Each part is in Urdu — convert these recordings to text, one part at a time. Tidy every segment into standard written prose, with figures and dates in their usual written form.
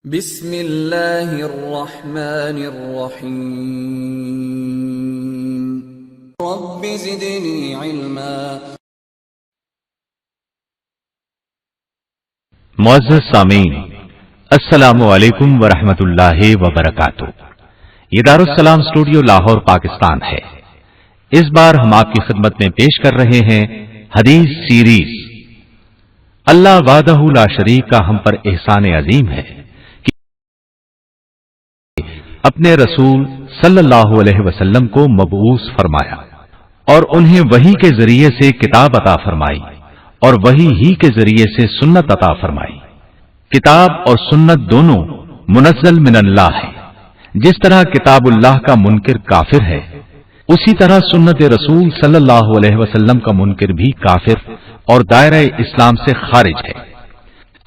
بسم اللہ الرحمن الرحیم رب زدنی علما۔ معزز سامعین، السلام علیکم ورحمۃ اللہ وبرکاتہ۔ یہ دارالسلام اسٹوڈیو لاہور پاکستان ہے۔ اس بار ہم آپ کی خدمت میں پیش کر رہے ہیں حدیث سیریز۔ اللہ وحدہ لا شریک کا ہم پر احسان عظیم ہے کہ اپنے رسول صلی اللہ علیہ وسلم کو مبعوث فرمایا اور انہیں وحی کے ذریعے سے کتاب عطا فرمائی اور وحی ہی کے ذریعے سے سنت عطا فرمائی۔ کتاب اور سنت دونوں منزل من اللہ ہے۔ جس طرح کتاب اللہ کا منکر کافر ہے، اسی طرح سنت رسول صلی اللہ علیہ وسلم کا منکر بھی کافر اور دائرہ اسلام سے خارج ہے۔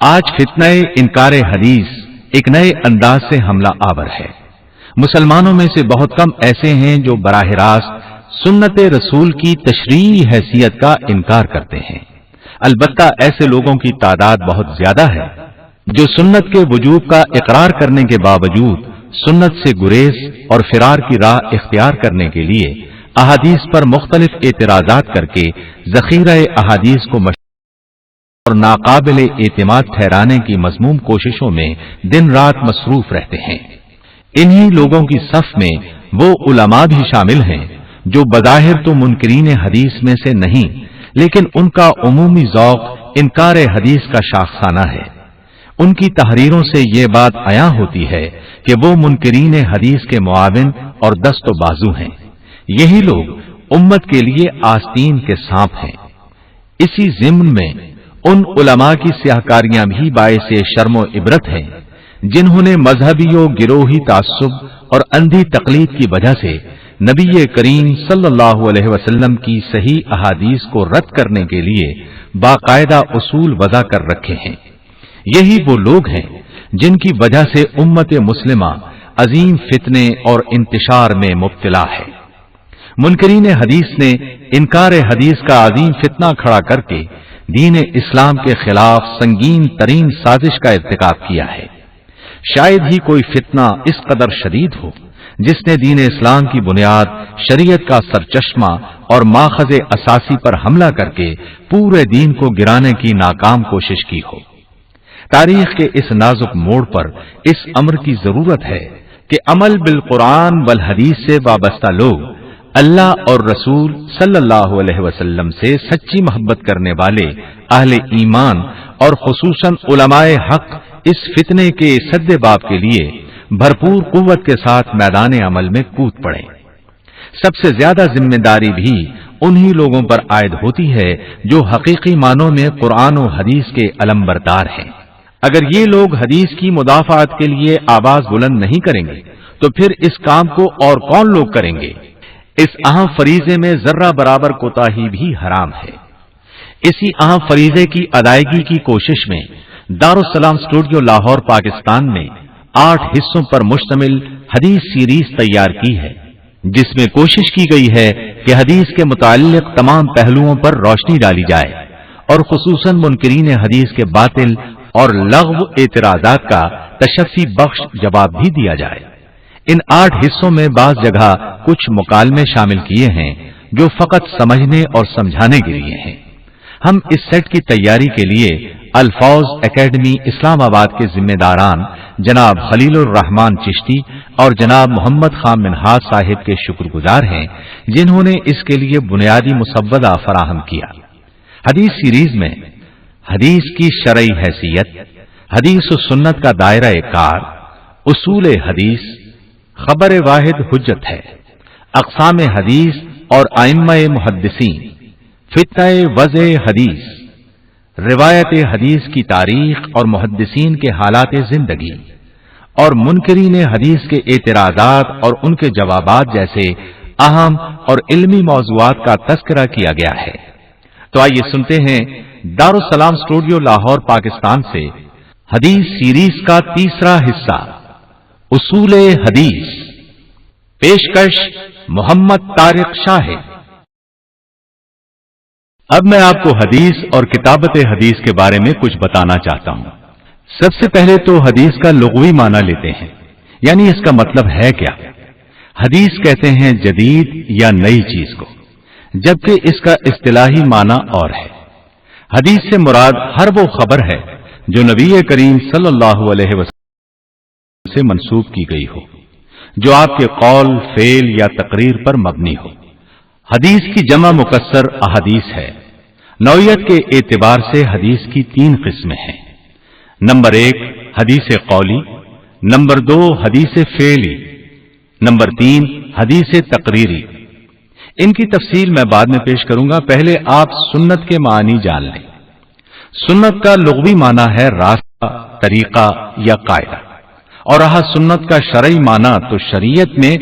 آج فتنہ انکار حدیث ایک نئے انداز سے حملہ آور ہے۔ مسلمانوں میں سے بہت کم ایسے ہیں جو براہ راست سنت رسول کی تشریعی حیثیت کا انکار کرتے ہیں۔ البتہ ایسے لوگوں کی تعداد بہت زیادہ ہے جو سنت کے وجوب کا اقرار کرنے کے باوجود سنت سے گریز اور فرار کی راہ اختیار کرنے کے لیے احادیث پر مختلف اعتراضات کر کے ذخیرہ احادیث کو اور ناقابل اعتماد ٹھہرانے کی مذموم کوششوں میں دن رات مصروف رہتے ہیں۔ انہی لوگوں کی صف میں وہ علماء بھی شامل ہیں جو بظاہر تو منکرین حدیث میں سے نہیں، لیکن ان کا عمومی ذوق انکار حدیث کا شاخسانہ ہے۔ ان کی تحریروں سے یہ بات عیاں ہوتی ہے کہ وہ منکرین حدیث کے معاون اور دست و بازو ہیں۔ یہی لوگ امت کے لیے آستین کے سانپ ہیں۔ اسی ضمن میں ان علماء کی سیاہکاریاں بھی باعث شرم و عبرت ہیں جنہوں نے مذہبی و گروہی تعصب اور اندھی تقلید کی وجہ سے نبی کریم صلی اللہ علیہ وسلم کی صحیح احادیث کو رد کرنے کے لیے باقاعدہ اصول وضع کر رکھے ہیں۔ یہی وہ لوگ ہیں جن کی وجہ سے امت مسلمہ عظیم فتنے اور انتشار میں مبتلا ہے۔ منکرین حدیث نے انکار حدیث کا عظیم فتنہ کھڑا کر کے دین اسلام کے خلاف سنگین ترین سازش کا ارتکاب کیا ہے۔ شاید ہی کوئی فتنہ اس قدر شدید ہو جس نے دین اسلام کی بنیاد شریعت کا سرچشمہ اور ماخذ اساسی پر حملہ کر کے پورے دین کو گرانے کی ناکام کوشش کی ہو۔ تاریخ کے اس نازک موڑ پر اس امر کی ضرورت ہے کہ عمل بالقرآن والحدیث سے وابستہ لوگ اللہ اور رسول صلی اللہ علیہ وسلم سے سچی محبت کرنے والے اہل ایمان اور خصوصاً علماء حق اس فتنے کے سد باب کے لیے بھرپور قوت کے ساتھ میدان عمل میں کود پڑیں۔ سب سے زیادہ ذمہ داری بھی انہی لوگوں پر عائد ہوتی ہے جو حقیقی معنوں میں قرآن و حدیث کے علمبردار ہیں۔ اگر یہ لوگ حدیث کی مدافعت کے لیے آواز بلند نہیں کریں گے تو پھر اس کام کو اور کون لوگ کریں گے؟ اس اہم فریضے میں ذرہ برابر کوتاہی بھی حرام ہے۔ اسی اہم فریضے کی ادائیگی کی کوشش میں دارالسلام اسٹوڈیو لاہور پاکستان نے 8 حصوں پر مشتمل حدیث سیریز تیار کی ہے، جس میں کوشش کی گئی ہے کہ حدیث کے متعلق تمام پہلوؤں پر روشنی ڈالی جائے اور خصوصاً منکرین حدیث کے باطل اور لغو اعتراضات کا تشفی بخش جواب بھی دیا جائے۔ ان 8 حصوں میں بعض جگہ کچھ مکالمے شامل کیے ہیں جو فقط سمجھنے اور سمجھانے کے لیے ہیں۔ ہم اس سیٹ کی تیاری کے لیے الفاظ اکیڈمی اسلام آباد کے ذمہ داران جناب خلیل الرحمان چشتی اور جناب محمد خان منہاج صاحب کے شکر گزار ہیں جنہوں نے اس کے لیے بنیادی مسودہ فراہم کیا۔ حدیث سیریز میں حدیث کی شرعی حیثیت، حدیث و سنت کا دائرہ کار، اصول حدیث، خبر واحد حجت ہے، اقسام حدیث اور ائمہ محدثین، فتنہ وضع حدیث، روایت حدیث کی تاریخ اور محدثین کے حالات زندگی، اور منکرین حدیث کے اعتراضات اور ان کے جوابات جیسے اہم اور علمی موضوعات کا تذکرہ کیا گیا ہے۔ تو آئیے سنتے ہیں دارالسلام اسٹوڈیو لاہور پاکستان سے حدیث سیریز کا تیسرا حصہ، اصول حدیث۔ پیشکش محمد طارق شاہد۔ اب میں آپ کو حدیث اور کتابت حدیث کے بارے میں کچھ بتانا چاہتا ہوں۔ سب سے پہلے تو حدیث کا لغوی معنی لیتے ہیں، یعنی اس کا مطلب ہے کیا؟ حدیث کہتے ہیں جدید یا نئی چیز کو، جبکہ اس کا اصطلاحی معنی اور ہے۔ حدیث سے مراد ہر وہ خبر ہے جو نبی کریم صلی اللہ علیہ وسلم سے منسوب کی گئی ہو، جو آپ کے قول، فعل یا تقریر پر مبنی ہو۔ حدیث کی جمع مکسر احادیث ہے۔ نوعیت کے اعتبار سے حدیث کی 3 قسمیں ہیں۔ نمبر 1 حدیث قولی، نمبر 2 حدیث فعلی، نمبر 3 حدیث تقریری۔ ان کی تفصیل میں بعد میں پیش کروں گا، پہلے آپ سنت کے معنی جان لیں۔ سنت کا لغوی معنی ہے راستہ، طریقہ یا قاعدہ، اور رہا سنت کا شرعی معنی تو شریعت میں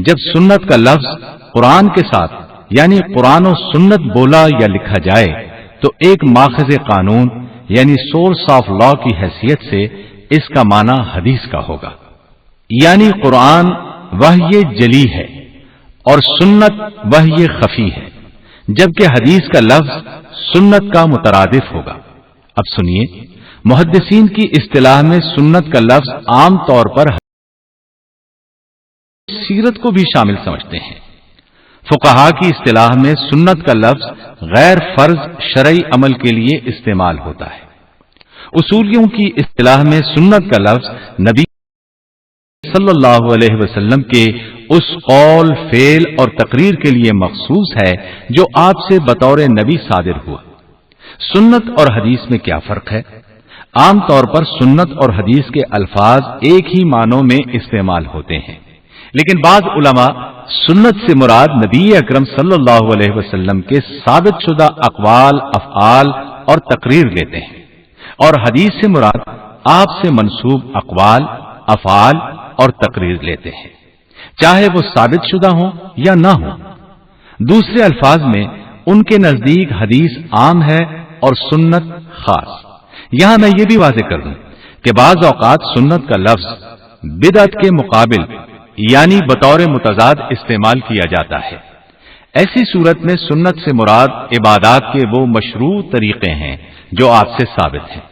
جب سنت کا لفظ قرآن کے ساتھ یعنی قرآن و سنت بولا یا لکھا جائے تو ایک ماخذ قانون یعنی سورس آف لا کی حیثیت سے اس کا معنی حدیث کا ہوگا، یعنی قرآن وحی جلی ہے اور سنت وحی خفی ہے، جبکہ حدیث کا لفظ سنت کا مترادف ہوگا۔ اب سنیے، محدثین کی اصطلاح میں سنت کا لفظ عام طور پر سیرت کو بھی شامل سمجھتے ہیں۔ فقہا کی اصطلاح میں سنت کا لفظ غیر فرض شرعی عمل کے لیے استعمال ہوتا ہے۔ اصولیوں کی اصطلاح میں سنت کا لفظ نبی صلی اللہ علیہ وسلم کے اس قول، فعل اور تقریر کے لیے مخصوص ہے جو آپ سے بطور نبی صادر ہوا۔ سنت اور حدیث میں کیا فرق ہے؟ عام طور پر سنت اور حدیث کے الفاظ ایک ہی معنوں میں استعمال ہوتے ہیں، لیکن بعض علماء سنت سے مراد نبی اکرم صلی اللہ علیہ وسلم کے ثابت شدہ اقوال، افعال اور تقریر لیتے ہیں، اور حدیث سے مراد آپ سے منسوب اقوال، افعال اور تقریر لیتے ہیں، چاہے وہ ثابت شدہ ہوں یا نہ ہوں۔ دوسرے الفاظ میں ان کے نزدیک حدیث عام ہے اور سنت خاص۔ یہاں میں یہ بھی واضح کر دوں کہ بعض اوقات سنت کا لفظ بدعت کے مقابل یعنی بطور متضاد استعمال کیا جاتا ہے۔ ایسی صورت میں سنت سے مراد عبادات کے وہ مشروع طریقے ہیں جو آپ سے ثابت ہیں،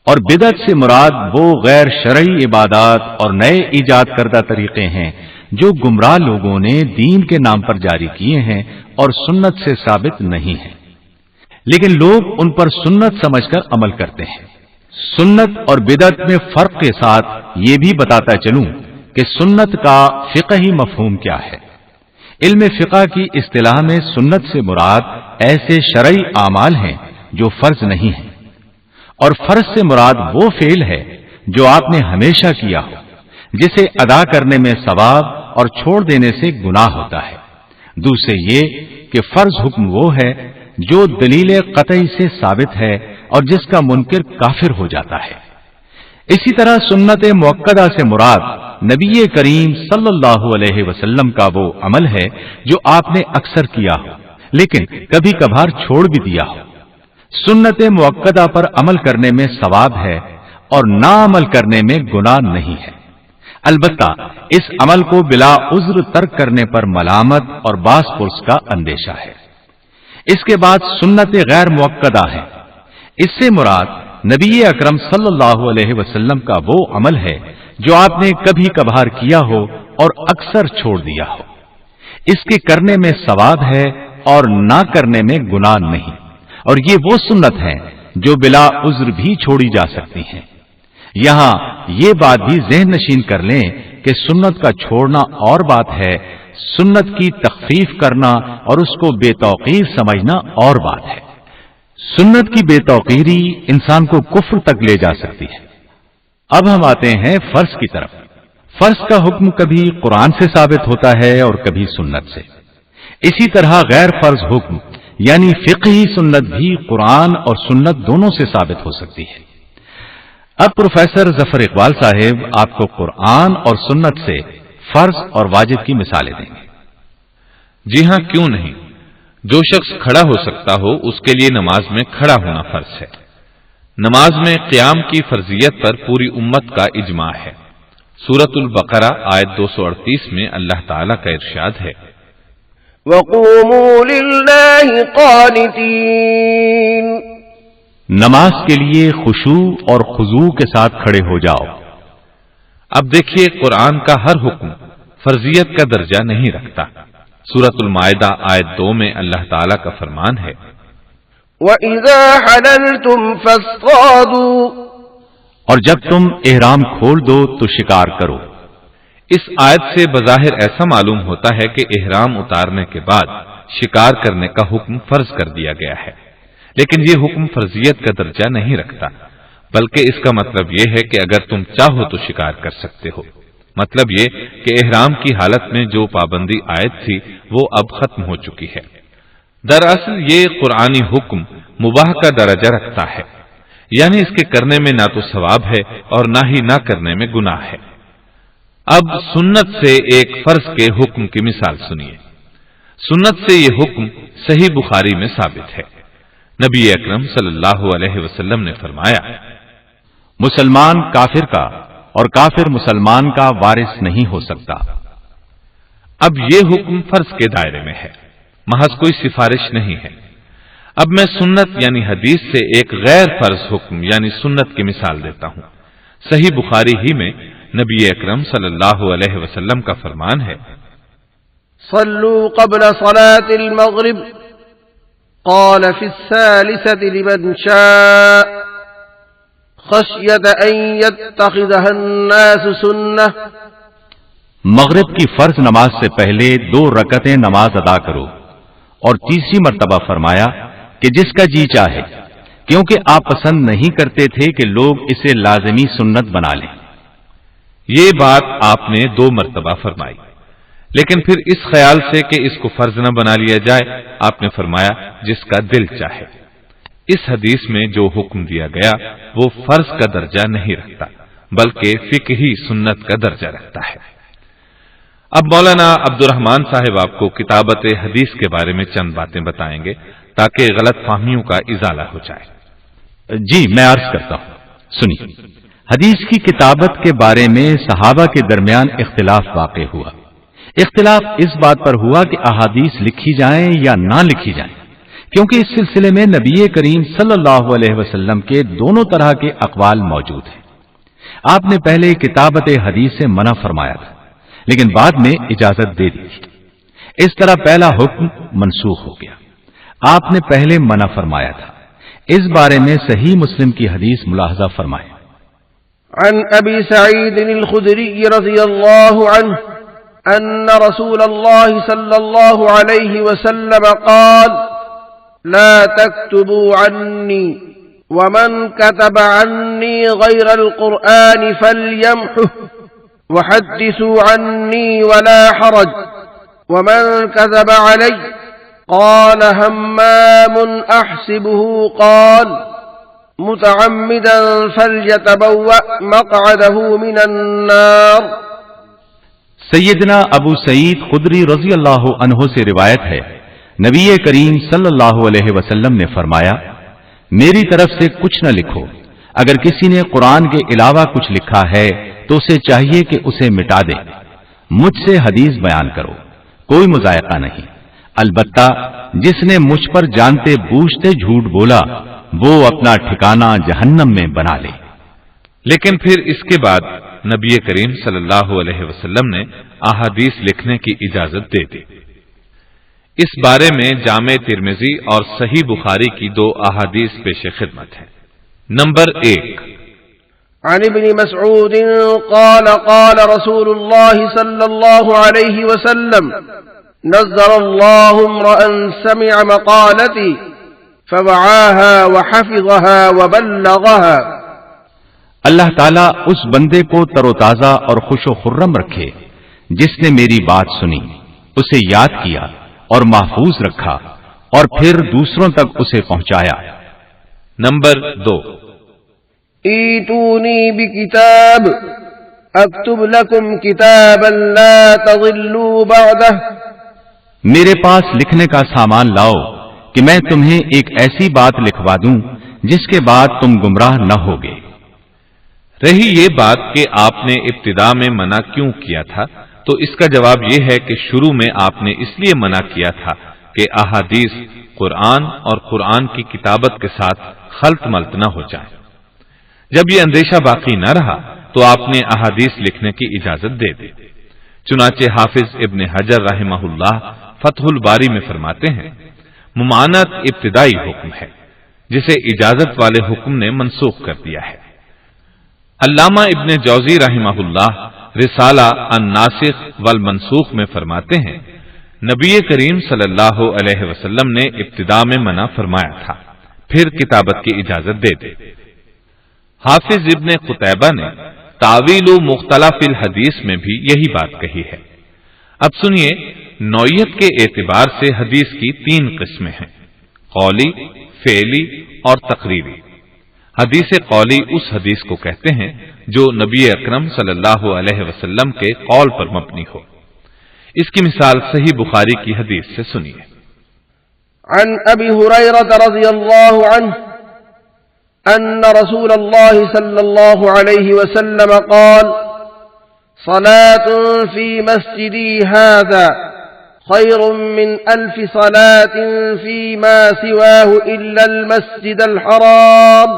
اور بدعت سے مراد وہ غیر شرعی عبادات اور نئے ایجاد کردہ طریقے ہیں جو گمراہ لوگوں نے دین کے نام پر جاری کیے ہیں اور سنت سے ثابت نہیں ہیں، لیکن لوگ ان پر سنت سمجھ کر عمل کرتے ہیں۔ سنت اور بدعت میں فرق کے ساتھ یہ بھی بتاتا چلوں کہ سنت کا فقہی مفہوم کیا ہے۔ علم فقہ کی اصطلاح میں سنت سے مراد ایسے شرعی اعمال ہیں جو فرض نہیں ہیں، اور فرض سے مراد وہ فعل ہے جو آپ نے ہمیشہ کیا ہو، جسے ادا کرنے میں ثواب اور چھوڑ دینے سے گناہ ہوتا ہے۔ دوسرے یہ کہ فرض حکم وہ ہے جو دلیل قطعی سے ثابت ہے اور جس کا منکر کافر ہو جاتا ہے۔ اسی طرح سنت مؤکدہ سے مراد نبی کریم صلی اللہ علیہ وسلم کا وہ عمل ہے جو آپ نے اکثر کیا ہو لیکن کبھی کبھار چھوڑ بھی دیا ہو۔ سنت مؤکدہ پر عمل کرنے میں ثواب ہے اور نہ عمل کرنے میں گناہ نہیں ہے، البتہ اس عمل کو بلا عذر ترک کرنے پر ملامت اور باس پرس کا اندیشہ ہے۔ اس کے بعد سنت غیر مؤکدہ ہے۔ اس سے مراد نبی اکرم صلی اللہ علیہ وسلم کا وہ عمل ہے جو آپ نے کبھی کبھار کیا ہو اور اکثر چھوڑ دیا ہو۔ اس کے کرنے میں ثواب ہے اور نہ کرنے میں گناہ نہیں، اور یہ وہ سنت ہے جو بلا عذر بھی چھوڑی جا سکتی ہیں۔ یہاں یہ بات بھی ذہن نشین کر لیں کہ سنت کا چھوڑنا اور بات ہے، سنت کی تخفیف کرنا اور اس کو بے توقیر سمجھنا اور بات ہے۔ سنت کی بے توقیری انسان کو کفر تک لے جا سکتی ہے۔ اب ہم آتے ہیں فرض کی طرف۔ فرض کا حکم کبھی قرآن سے ثابت ہوتا ہے اور کبھی سنت سے۔ اسی طرح غیر فرض حکم یعنی فقہی سنت بھی قرآن اور سنت دونوں سے ثابت ہو سکتی ہے۔ اب پروفیسر ظفر اقبال صاحب آپ کو قرآن اور سنت سے فرض اور واجب کی مثالیں دیں گے۔ جی ہاں، کیوں نہیں۔ جو شخص کھڑا ہو سکتا ہو اس کے لیے نماز میں کھڑا ہونا فرض ہے۔ نماز میں قیام کی فرضیت پر پوری امت کا اجماع ہے۔ سورۃ البقرہ آیت 238 میں اللہ تعالیٰ کا ارشاد ہے، وَقُومُوا لِلَّهِ قَانِتِينَ، نماز کے لیے خشوع اور خضوع کے ساتھ کھڑے ہو جاؤ۔ اب دیکھیے قرآن کا ہر حکم فرضیت کا درجہ نہیں رکھتا۔ سورۃ المائدہ آیت 2 میں اللہ تعالی کا فرمان ہے وَإِذَا حَلَلْتُمْ فَاصْطَادُوا، اور جب تم احرام کھول دو تو شکار کرو۔ اس آیت سے بظاہر ایسا معلوم ہوتا ہے کہ احرام اتارنے کے بعد شکار کرنے کا حکم فرض کر دیا گیا ہے، لیکن یہ حکم فرضیت کا درجہ نہیں رکھتا، بلکہ اس کا مطلب یہ ہے کہ اگر تم چاہو تو شکار کر سکتے ہو۔ مطلب یہ کہ احرام کی حالت میں جو پابندی عائد تھی وہ اب ختم ہو چکی ہے۔ دراصل یہ قرآنی حکم مباح کا درجہ رکھتا ہے، یعنی اس کے کرنے میں نہ تو ثواب ہے اور نہ ہی نہ کرنے میں گناہ ہے۔ اب سنت سے ایک فرض کے حکم کی مثال سنیے۔ سنت سے یہ حکم صحیح بخاری میں ثابت ہے۔ نبی اکرم صلی اللہ علیہ وسلم نے فرمایا مسلمان کافر کا اور کافر مسلمان کا وارث نہیں ہو سکتا۔ اب یہ حکم فرض کے دائرے میں ہے، محض کوئی سفارش نہیں ہے۔ اب میں سنت یعنی حدیث سے ایک غیر فرض حکم یعنی سنت کی مثال دیتا ہوں۔ صحیح بخاری ہی میں نبی اکرم صلی اللہ علیہ وسلم کا فرمان ہے صلوا قبل صلاة المغرب قال في الثالثة لمن شاء خشية أن يتخذها الناس سنة، مغرب کی فرض نماز سے پہلے 2 رکعتیں نماز ادا کرو، اور تیسری مرتبہ فرمایا کہ جس کا جی چاہے، کیونکہ آپ پسند نہیں کرتے تھے کہ لوگ اسے لازمی سنت بنا لیں۔ یہ بات آپ نے 2 مرتبہ فرمائی، لیکن پھر اس خیال سے کہ اس کو فرض نہ بنا لیا جائے آپ نے فرمایا جس کا دل چاہے۔ اس حدیث میں جو حکم دیا گیا وہ فرض کا درجہ نہیں رکھتا بلکہ فقہی سنت کا درجہ رکھتا ہے۔ اب مولانا عبد الرحمان صاحب آپ کو کتابت حدیث کے بارے میں چند باتیں بتائیں گے تاکہ غلط فہمیوں کا ازالہ ہو جائے۔ جی میں عرض کرتا ہوں، سنیے۔ حدیث کی کتابت کے بارے میں صحابہ کے درمیان اختلاف واقع ہوا۔ اختلاف اس بات پر ہوا کہ احادیث لکھی جائیں یا نہ لکھی جائیں، کیونکہ اس سلسلے میں نبی کریم صلی اللہ علیہ وسلم کے دونوں طرح کے اقوال موجود ہیں۔ آپ نے پہلے کتابت حدیث سے منع فرمایا تھا، لیکن بعد میں اجازت دے دی تھی۔ اس طرح پہلا حکم منسوخ ہو گیا۔ آپ نے پہلے منع فرمایا تھا۔ اس بارے میں صحیح مسلم کی حدیث ملاحظہ فرمائیں۔ عن ابی سعید الخدری رضی اللہ عنہ ان رسول اللہ صلی اللہ علیہ وسلم قال لا تكتبوا عني ومن كتب عني غير القرآن فليمحه وحدثوا عني ولا حرج ومن كذب علي قال همام احسبه قال متعمدا فليتبوأ مقعده من النار۔ سیدنا ابو سعید خدری رضی اللہ عنہ سے روایت ہے، نبی کریم صلی اللہ علیہ وسلم نے فرمایا میری طرف سے کچھ نہ لکھو، اگر کسی نے قرآن کے علاوہ کچھ لکھا ہے تو اسے چاہیے کہ اسے مٹا دے، مجھ سے حدیث بیان کرو، کوئی مذائقہ نہیں، البتہ جس نے مجھ پر جانتے بوجھتے جھوٹ بولا وہ اپنا ٹھکانہ جہنم میں بنا لے۔ لیکن پھر اس کے بعد نبی کریم صلی اللہ علیہ وسلم نے احادیث لکھنے کی اجازت دے دی۔ اس بارے میں جامع ترمذی اور صحیح بخاری کی 2 احادیث پیش خدمت ہیں۔ نمبر 1، عن ابن مسعود قال قال رسول الله صلى الله عليه وسلم نزل الله امرأ سمع مقالتي فوعاها وحفظها وبلغها۔ اللہ تعالیٰ اس بندے کو تر و تازہ اور خوش و خرم رکھے جس نے میری بات سنی، اسے یاد کیا اور محفوظ رکھا اور پھر دوسروں تک اسے پہنچایا۔ نمبر 2، ایتونی بکتاب اکتب لکم کتابا لا تضلوا بعدہ۔ میرے پاس لکھنے کا سامان لاؤ کہ میں تمہیں ایک ایسی بات لکھوا دوں جس کے بعد تم گمراہ نہ ہوگے۔ رہی یہ بات کہ آپ نے ابتدا میں منع کیوں کیا تھا، تو اس کا جواب یہ ہے کہ شروع میں آپ نے اس لیے منع کیا تھا کہ احادیث قرآن اور قرآن کی کتابت کے ساتھ خلط ملت نہ ہو جائیں۔ جب یہ اندیشہ باقی نہ رہا تو آپ نے احادیث لکھنے کی اجازت دے دی۔ چنانچہ حافظ ابن حجر رحمہ اللہ فتح الباری میں فرماتے ہیں، ممانعت ابتدائی حکم ہے جسے اجازت والے حکم نے منسوخ کر دیا ہے۔ علامہ ابن جوزی رحمہ اللہ رسالہ الناسخ والمنسوخ میں فرماتے ہیں، نبی کریم صلی اللہ علیہ وسلم نے ابتدا میں منع فرمایا تھا، پھر کتابت کی اجازت دے دی۔ حافظ ابن قتیبہ نے تعویل و مختلف الحدیث میں بھی یہی بات کہی ہے۔ اب سنیے، نوعیت کے اعتبار سے حدیث کی 3 قسمیں ہیں، قولی، فعلی اور تقریری۔ حدیث قولی اس حدیث کو کہتے ہیں جو نبی اکرم صلی اللہ علیہ وسلم کے قول پر مبنی ہو۔ اس کی مثال صحیح بخاری کی حدیث سے سنیے۔ عن ابی ہریرہ رضی اللہ عنہ ان رسول اللہ صلی اللہ علیہ وسلم قال صلاة في مسجدي هذا خير من 1000 صلاة فيما سواه إلا المسجد الحرام۔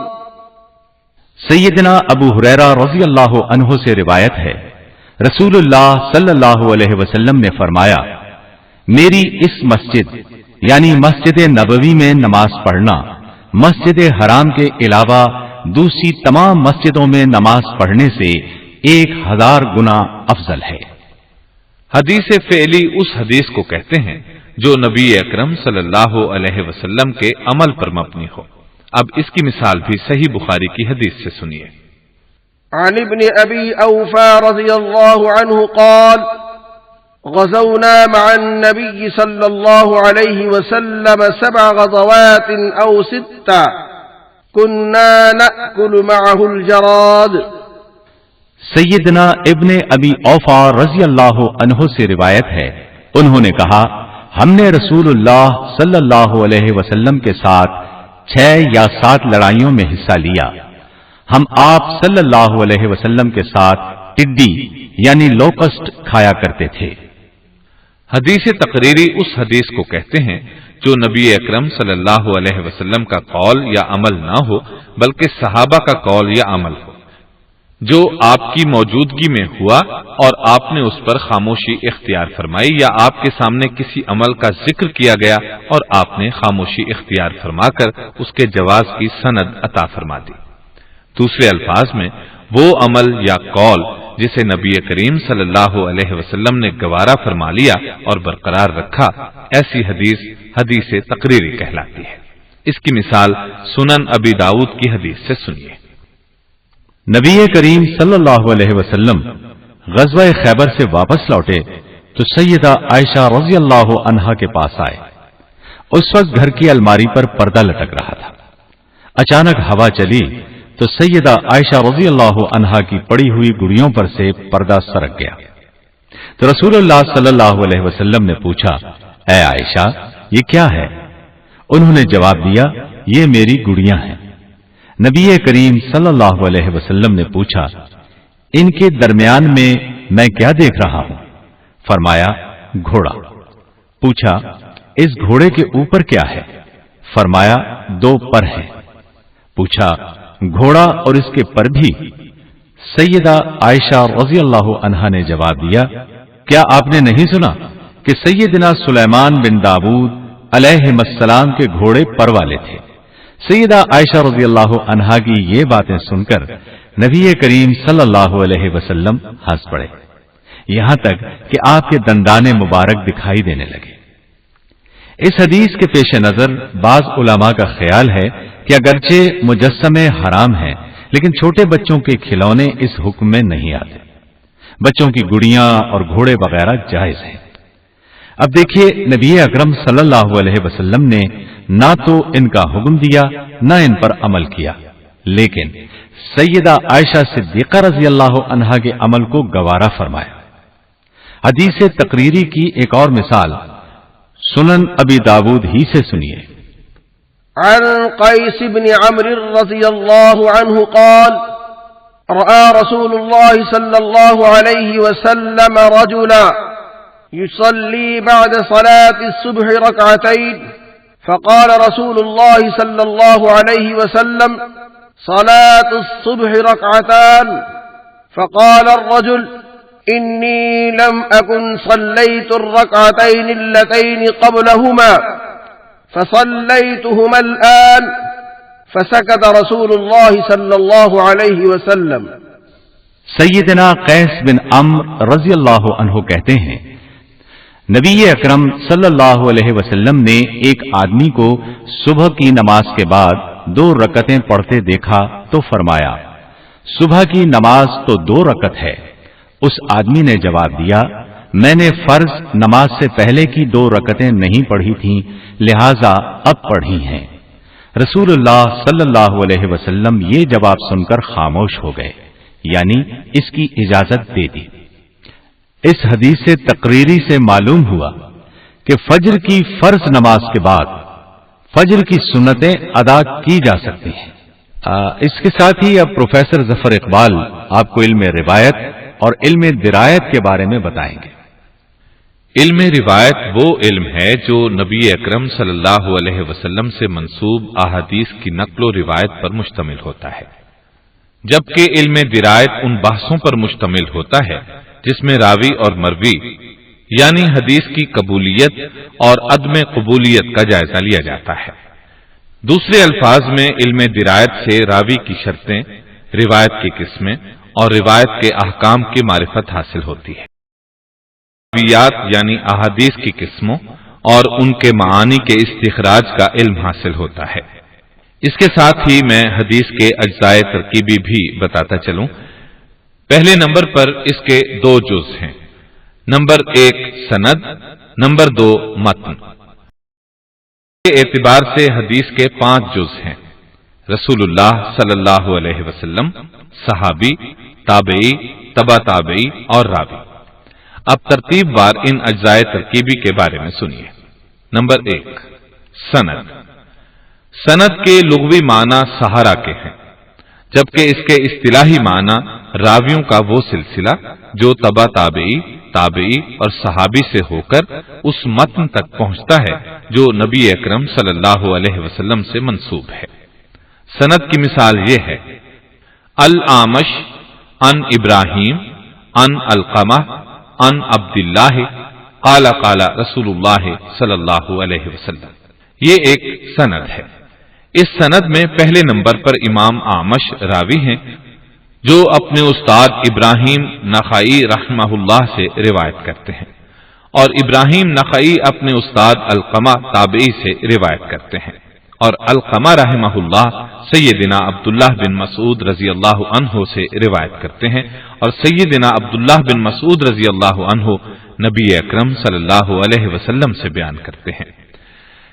سیدنا ابو ہریرہ رضی اللہ عنہ سے روایت ہے، رسول اللہ صلی اللہ علیہ وسلم نے فرمایا، میری اس مسجد یعنی مسجد نبوی میں نماز پڑھنا مسجد حرام کے علاوہ دوسری تمام مسجدوں میں نماز پڑھنے سے 1000 گنا افضل ہے۔ حدیث فعلی اس حدیث کو کہتے ہیں جو نبی اکرم صلی اللہ علیہ وسلم کے عمل پر مبنی ہو۔ اب اس کی مثال بھی صحیح بخاری کی حدیث سے سنیے۔ عن ابن ابی اوفا رضی اللہ عنہ قال غزونا مع النبي صلى الله عليه وسلم 7 غزوات او 6 كنا نأكل معه الجراد۔ سیدنا ابن ابی اوفا رضی اللہ عنہ سے روایت ہے، انہوں نے کہا، ہم نے رسول اللہ صلی اللہ علیہ وسلم کے ساتھ 6 یا 7 لڑائیوں میں حصہ لیا۔ ہم آپ صلی اللہ علیہ وسلم کے ساتھ ٹڈی یعنی لوکسٹ کھایا کرتے تھے۔ حدیث تقریری اس حدیث کو کہتے ہیں جو نبی اکرم صلی اللہ علیہ وسلم کا قول یا عمل نہ ہو بلکہ صحابہ کا قول یا عمل ہو، جو آپ کی موجودگی میں ہوا اور آپ نے اس پر خاموشی اختیار فرمائی، یا آپ کے سامنے کسی عمل کا ذکر کیا گیا اور آپ نے خاموشی اختیار فرما کر اس کے جواز کی سند عطا فرما دی۔ دوسرے الفاظ میں وہ عمل یا قول جسے نبی کریم صلی اللہ علیہ وسلم نے گوارا فرما لیا اور برقرار رکھا، ایسی حدیث حدیث تقریری کہلاتی ہے۔ اس کی مثال سنن ابی داؤد کی حدیث سے سنیے۔ نبی کریم صلی اللہ علیہ وسلم غزوہ خیبر سے واپس لوٹے تو سیدہ عائشہ رضی اللہ عنہا کے پاس آئے۔ اس وقت گھر کی الماری پر پردہ لٹک رہا تھا۔ اچانک ہوا چلی تو سیدہ عائشہ رضی اللہ عنہا کی پڑی ہوئی گڑیوں پر سے پردہ سرک گیا۔ تو رسول اللہ صلی اللہ علیہ وسلم نے پوچھا، اے عائشہ یہ کیا ہے؟ انہوں نے جواب دیا، یہ میری گڑیاں ہیں۔ نبی کریم صلی اللہ علیہ وسلم نے پوچھا، ان کے درمیان میں کیا دیکھ رہا ہوں؟ فرمایا، گھوڑا۔ پوچھا، اس گھوڑے کے اوپر کیا ہے؟ فرمایا، 2 پر ہیں۔ پوچھا، گھوڑا اور اس کے پر بھی؟ سیدہ عائشہ رضی اللہ عنہا نے جواب دیا، کیا آپ نے نہیں سنا کہ سیدنا سلیمان بن داؤد علیہ السلام کے گھوڑے پر والے تھے؟ سیدہ عائشہ رضی اللہ عنہا کی یہ باتیں سن کر نبی کریم صلی اللہ علیہ وسلم ہنس پڑے، یہاں تک کہ آپ کے دندان مبارک دکھائی دینے لگے۔ اس حدیث کے پیش نظر بعض علماء کا خیال ہے کہ اگرچہ مجسمے حرام ہیں لیکن چھوٹے بچوں کے کھلونے اس حکم میں نہیں آتے، بچوں کی گڑیاں اور گھوڑے وغیرہ جائز ہیں۔ اب دیکھیے، نبی اکرم صلی اللہ علیہ وسلم نے نہ تو ان کا حکم دیا نہ ان پر عمل کیا، لیکن سیدہ عائشہ صدیقہ رضی اللہ عنہا کے عمل کو گوارا فرمایا۔ حدیث تقریری کی ایک اور مثال سنن ابی داود ہی سے سنیے۔ عن قیس بن عمرو رضی اللہ عنہ قال رأى رسول الله صلى الله عليه وسلم رجلا يصلي بعد صلاة الصبح ركعتين فقال رسول الله صلى الله عليه وسلم صلاة الصبح ركعتان فقال الرجل إني لم أكن صليت الركعتين اللتين قبلهما فصليتهما الآن فسكت رسول الله صلى الله عليه وسلم. سیدنا قیس بن عمرو رضی اللہ عنہ کہتے ہیں نبی اکرم صلی اللہ علیہ وسلم نے ایک آدمی کو صبح کی نماز کے بعد 2 رکعتیں پڑھتے دیکھا تو فرمایا صبح کی نماز تو 2 رکعت ہے. اس آدمی نے جواب دیا میں نے فرض نماز سے پہلے کی 2 رکعتیں نہیں پڑھی تھیں لہذا اب پڑھی ہیں. رسول اللہ صلی اللہ علیہ وسلم یہ جواب سن کر خاموش ہو گئے یعنی اس کی اجازت دے دی. اس حدیث سے تقریری سے معلوم ہوا کہ فجر کی فرض نماز کے بعد فجر کی سنتیں ادا کی جا سکتی ہیں. اس کے ساتھ ہی اب پروفیسر ظفر اقبال آپ کو علم روایت اور علم درایت کے بارے میں بتائیں گے. علم روایت وہ علم ہے جو نبی اکرم صلی اللہ علیہ وسلم سے منسوب احادیث کی نقل و روایت پر مشتمل ہوتا ہے، جبکہ علم درایت ان بحثوں پر مشتمل ہوتا ہے جس میں راوی اور مروی یعنی حدیث کی قبولیت اور عدم قبولیت کا جائزہ لیا جاتا ہے. دوسرے الفاظ میں علم درایت سے راوی کی شرطیں، روایت کی قسمیں اور روایت کے احکام کی معرفت حاصل ہوتی ہے. روایات یعنی احادیث کی قسموں اور ان کے معانی کے استخراج کا علم حاصل ہوتا ہے. اس کے ساتھ ہی میں حدیث کے اجزائے ترکیبی بھی بتاتا چلوں. پہلے نمبر پر اس کے 2 جز ہیں. نمبر 1 سند، نمبر 2 متن. کے اعتبار سے حدیث کے 5 جز ہیں: رسول اللہ صلی اللہ علیہ وسلم، صحابی، تابعی، تبع تابعی اور راوی. اب ترتیب وار ان اجزائے ترکیبی کے بارے میں سنیے. نمبر 1 سند. سند کے لغوی معنی سہارا کے ہیں، جبکہ اس کے اصطلاحی معنی راویوں کا وہ سلسلہ جو تبع تابعی، تابعی اور صحابی سے ہو کر اس متن تک پہنچتا ہے جو نبی اکرم صلی اللہ علیہ وسلم سے منسوب ہے. سند کی مثال یہ ہے: الاعمش عن ابراہیم عن القمہ عن عبداللہ قال قال رسول اللہ صلی اللہ علیہ وسلم. یہ ایک سند ہے. اس سند میں پہلے نمبر پر امام اعمش راوی ہیں جو اپنے استاد ابراہیم نخعی رحمہ اللہ سے روایت کرتے ہیں، اور ابراہیم نخعی اپنے استاد القمہ تابعی سے روایت کرتے ہیں، اور القمہ رحمہ اللہ سیدنا عبداللہ بن مسعود رضی اللہ عنہ سے روایت کرتے ہیں، اور سیدنا عبداللہ بن مسعود رضی اللہ عنہ نبی اکرم صلی اللہ علیہ وسلم سے بیان کرتے ہیں.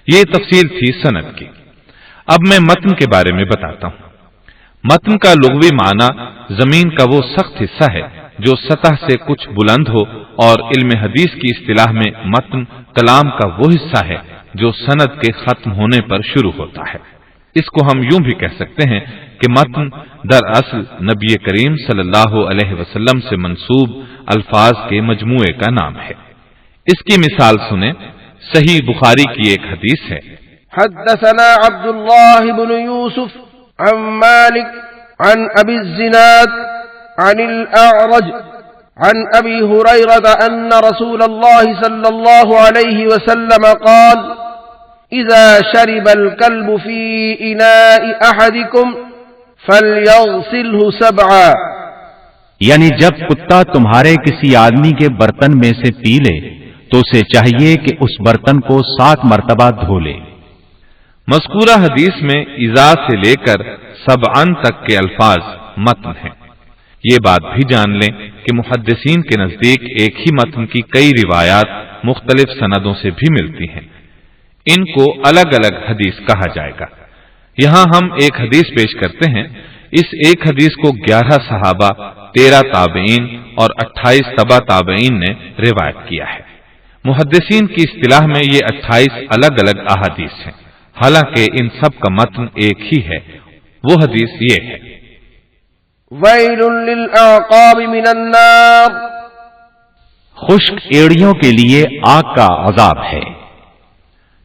یہ تفصیل تھی سند کی. اب میں متن کے بارے میں بتاتا ہوں. متن کا لغوی معنی زمین کا وہ سخت حصہ ہے جو سطح سے کچھ بلند ہو، اور علم حدیث کی اصطلاح میں متن کلام کا وہ حصہ ہے جو سند کے ختم ہونے پر شروع ہوتا ہے. اس کو ہم یوں بھی کہہ سکتے ہیں کہ متن دراصل نبی کریم صلی اللہ علیہ وسلم سے منسوب الفاظ کے مجموعے کا نام ہے. اس کی مثال سنیں. صحیح بخاری کی ایک حدیث ہے: حدثنا عبد الله بن يوسف عن مالك عن أبي الزناد عن الأعرج عن أبي هريرة أن رسول الله صلى الله عليه وسلم قال إذا شرب الكلب في إناء أحدكم فليغسله 7. یعنی جب کتا تمہارے کسی آدمی کے برتن میں سے پی لے تو اسے چاہیے کہ اس برتن کو 7 مرتبہ دھو لے. مذکورہ حدیث میں اذا سے لے کر 7 تک کے الفاظ متن ہیں. یہ بات بھی جان لیں کہ محدثین کے نزدیک ایک ہی متن کی کئی روایات مختلف سندوں سے بھی ملتی ہیں. ان کو الگ الگ حدیث کہا جائے گا. یہاں ہم ایک حدیث پیش کرتے ہیں. اس ایک حدیث کو 11 صحابہ، 13 تابعین اور 28 تبع تابعین نے روایت کیا ہے. محدثین کی اصطلاح میں یہ 28 الگ الگ احادیث ہیں، حالانکہ ان سب کا متن ایک ہی ہے. وہ حدیث یہ ہے: ویل للأعقاب من النار. خشک ایڑیوں کے لیے آگ کا عذاب ہے.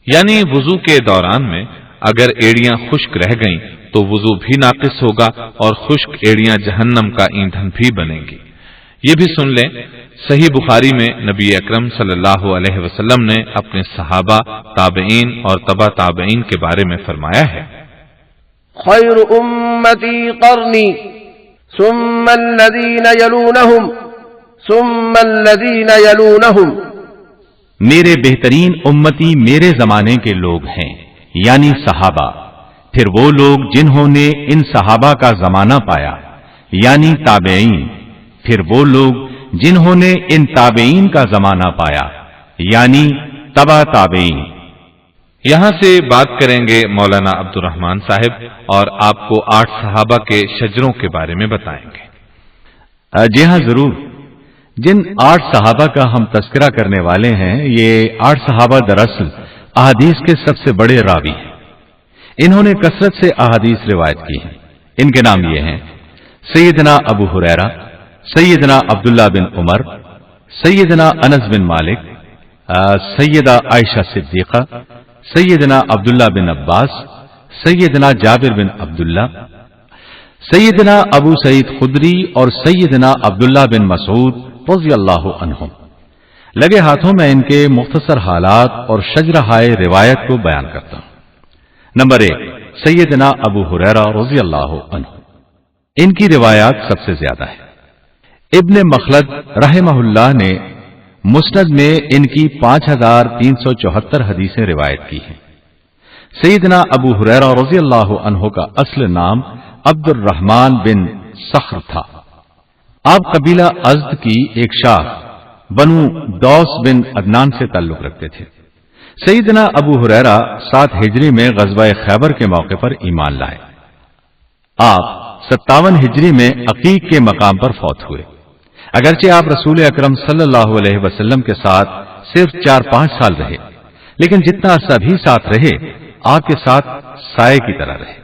یعنی وضو کے دوران میں اگر ایڑیاں خشک رہ گئیں تو وضو بھی ناقص ہوگا اور خشک ایڑیاں جہنم کا ایندھن بھی بنیں گی۔ یہ بھی سن لیں، صحیح بخاری میں نبی اکرم صلی اللہ علیہ وسلم نے اپنے صحابہ، تابعین اور تبع تابعین کے بارے میں فرمایا ہے، خیر امتی قرنی ثم الذین یلونہم ثم الذین یلونہم، میرے بہترین امتی میرے زمانے کے لوگ ہیں، یعنی صحابہ، پھر وہ لوگ جنہوں نے ان صحابہ کا زمانہ پایا، یعنی تابعین، پھر وہ لوگ جنہوں نے ان تابعین کا زمانہ پایا، یعنی تبع تابعین۔ یہاں سے بات کریں گے مولانا عبد الرحمان صاحب اور آپ کو 8 صحابہ کے شجروں کے بارے میں بتائیں گے۔ جی ہاں، ضرور۔ جن 8 صحابہ کا ہم تذکرہ کرنے والے ہیں، یہ 8 صحابہ دراصل احادیث کے سب سے بڑے راوی ہیں۔ انہوں نے کثرت سے احادیث روایت کی ہیں۔ ان کے نام یہ ہیں: سیدنا ابو ہریرہ، سیدنا عبداللہ بن عمر، سیدنا انس بن مالک، سیدہ عائشہ صدیقہ، سیدنا عبداللہ بن عباس، سیدنا جابر بن عبداللہ، سیدنا ابو سعید خدری اور سیدنا عبداللہ بن مسعود رضی اللہ عنہم۔ لگے ہاتھوں میں ان کے مختصر حالات اور شجرہائے روایت کو بیان کرتا ہوں۔ نمبر 1، سیدنا ابو ہریرہ رضی اللہ عنہ۔ ان کی روایات سب سے زیادہ ہے۔ ابن مخلد رحمہ اللہ نے مسند میں ان کی 5374 حدیثیں روایت کی ہیں۔ سیدنا ابو ہریرہ رضی اللہ عنہ کا اصل نام عبد الرحمن بن صخر تھا۔ آپ قبیلہ ازد کی ایک شاخ بنو دوس بن عدنان سے تعلق رکھتے تھے۔ سیدنا ابو ہریرہ 7 ہجری میں غزوہ خیبر کے موقع پر ایمان لائے۔ آپ 57 ہجری میں عقیق کے مقام پر فوت ہوئے۔ اگرچہ آپ رسول اکرم صلی اللہ علیہ وسلم کے ساتھ صرف 4-5 سال رہے، لیکن جتنا عرصہ بھی ساتھ رہے، آپ کے ساتھ سائے کی طرح رہے۔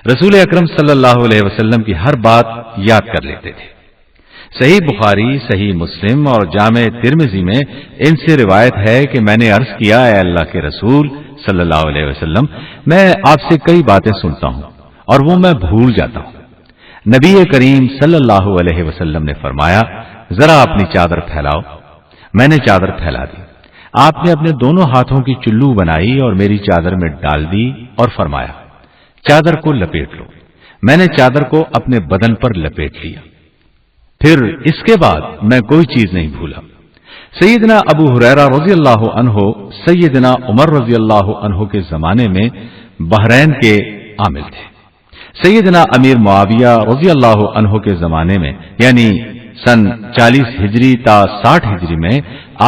رسول اکرم صلی اللہ علیہ وسلم کی ہر بات یاد کر لیتے تھے۔ صحیح بخاری، صحیح مسلم اور جامع ترمذی میں ان سے روایت ہے کہ میں نے عرض کیا، اے اللہ کے رسول صلی اللہ علیہ وسلم، میں آپ سے کئی باتیں سنتا ہوں اور وہ میں بھول جاتا ہوں۔ نبی کریم صلی اللہ علیہ وسلم نے فرمایا، ذرا اپنی چادر پھیلاؤ۔ میں نے چادر پھیلا دی۔ آپ نے اپنے دونوں ہاتھوں کی چلو بنائی اور میری چادر میں ڈال دی اور فرمایا، چادر کو لپیٹ لو۔ میں نے چادر کو اپنے بدن پر لپیٹ لیا، پھر اس کے بعد میں کوئی چیز نہیں بھولا۔ سیدنا ابو ہریرہ رضی اللہ عنہ سیدنا عمر رضی اللہ عنہ کے زمانے میں بحرین کے عامل تھے۔ سیدنا امیر معاویہ رضی اللہ عنہ کے زمانے میں، یعنی سن 40 ہجری تا 60 ہجری میں،